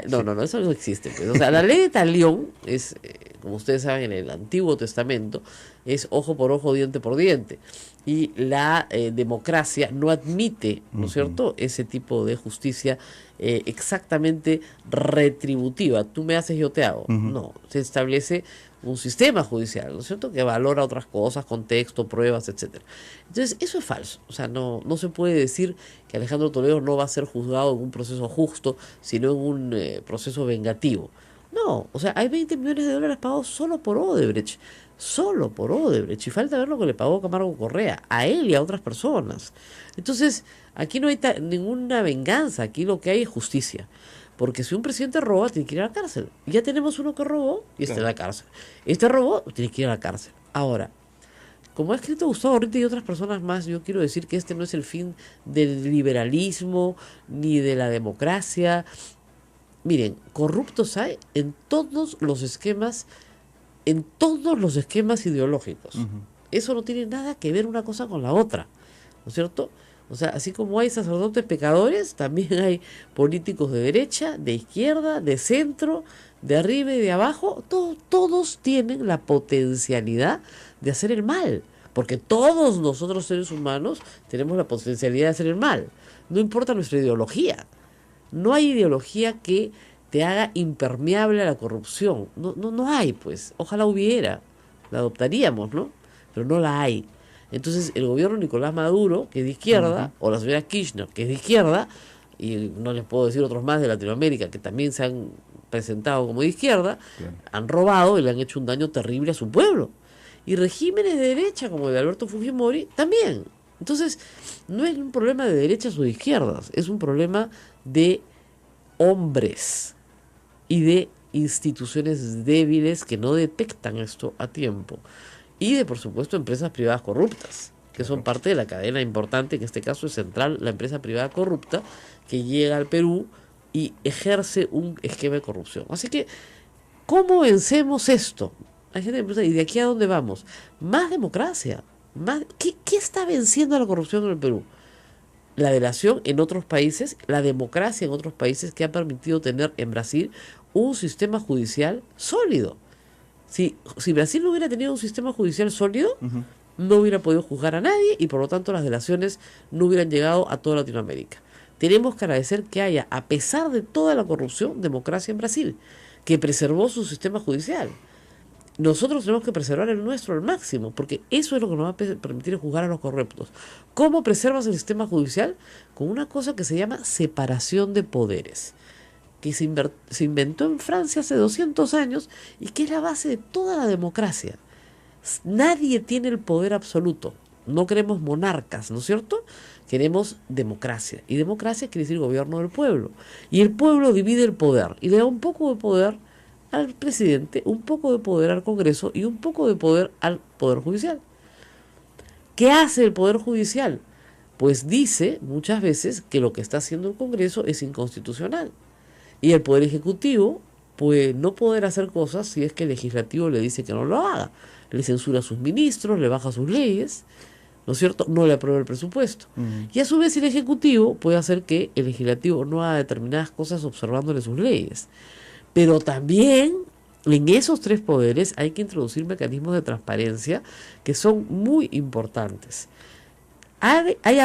No, eso no existe. Pues. O sea, la ley de talión es, como ustedes saben, en el Antiguo Testamento, es ojo por ojo, diente por diente. Y la democracia no admite, ¿no es cierto?, ese tipo de justicia exactamente retributiva. Tú me haces, yo te hago. No, se establece un sistema judicial, ¿no es cierto?, que valora otras cosas, contexto, pruebas, etcétera. Entonces, eso es falso. O sea, no se puede decir que Alejandro Toledo no va a ser juzgado en un proceso justo, sino en un proceso vengativo. No, o sea, hay 20 millones de dólares pagados solo por Odebrecht. Solo por Odebrecht. Y falta ver lo que le pagó Camargo Correa, a él y a otras personas. Entonces, aquí no hay ninguna venganza, aquí lo que hay es justicia. Porque si un presidente roba, tiene que ir a la cárcel. Ya tenemos uno que robó y está en la cárcel. Este robó, tiene que ir a la cárcel. Ahora, como ha escrito Gustavo Orriti y otras personas más, yo quiero decir que este no es el fin del liberalismo ni de la democracia. Miren, corruptos hay en todos los esquemas ideológicos. Eso no tiene nada que ver una cosa con la otra, ¿no es cierto? O sea, así como hay sacerdotes pecadores, también hay políticos de derecha, de izquierda, de centro, de arriba y de abajo. Todos tienen la potencialidad de hacer el mal, porque todos nosotros seres humanos tenemos la potencialidad de hacer el mal. No importa nuestra ideología. No hay ideología que te haga impermeable a la corrupción. No hay, pues. Ojalá hubiera. La adoptaríamos, ¿no? Pero no la hay. Entonces, el gobierno de Nicolás Maduro, que es de izquierda, o la señora Kirchner, que es de izquierda, y no les puedo decir otros más de Latinoamérica que también se han presentado como de izquierda, han robado y le han hecho un daño terrible a su pueblo. Y regímenes de derecha, como el de Alberto Fujimori, también. Entonces, no es un problema de derechas o de izquierdas, es un problema de hombres y de instituciones débiles que no detectan esto a tiempo. Y de, por supuesto, empresas privadas corruptas, que son parte de la cadena importante, en este caso es Central, la empresa privada corrupta, que llega al Perú y ejerce un esquema de corrupción. Así que, ¿cómo vencemos esto? Hay gente que piensa, ¿y de aquí a dónde vamos? Más democracia. ¿Qué está venciendo a la corrupción en el Perú? La delación en otros países, la democracia en otros países, que ha permitido tener en Brasil un sistema judicial sólido. Si Brasil no hubiera tenido un sistema judicial sólido, no hubiera podido juzgar a nadie y por lo tanto las delaciones no hubieran llegado a toda Latinoamérica. Tenemos que agradecer que haya, a pesar de toda la corrupción, democracia en Brasil, que preservó su sistema judicial. Nosotros tenemos que preservar el nuestro al máximo, porque eso es lo que nos va a permitir juzgar a los corruptos. ¿Cómo preservas el sistema judicial? Con una cosa que se llama separación de poderes, que se inventó en Francia hace 200 años y que es la base de toda la democracia. Nadie tiene el poder absoluto. No queremos monarcas, ¿no es cierto? Queremos democracia. Y democracia quiere decir gobierno del pueblo. Y el pueblo divide el poder y le da un poco de poder al presidente, un poco de poder al Congreso y un poco de poder al Poder Judicial. ¿Qué hace el Poder Judicial? Pues dice muchas veces que lo que está haciendo el Congreso es inconstitucional. Y el Poder Ejecutivo puede no poder hacer cosas si es que el Legislativo le dice que no lo haga. Le censura a sus ministros, le baja sus leyes, ¿no es cierto? No le aprueba el presupuesto. Y a su vez el Ejecutivo puede hacer que el Legislativo no haga determinadas cosas observándole sus leyes. Pero también en esos tres poderes hay que introducir mecanismos de transparencia que son muy importantes. Hay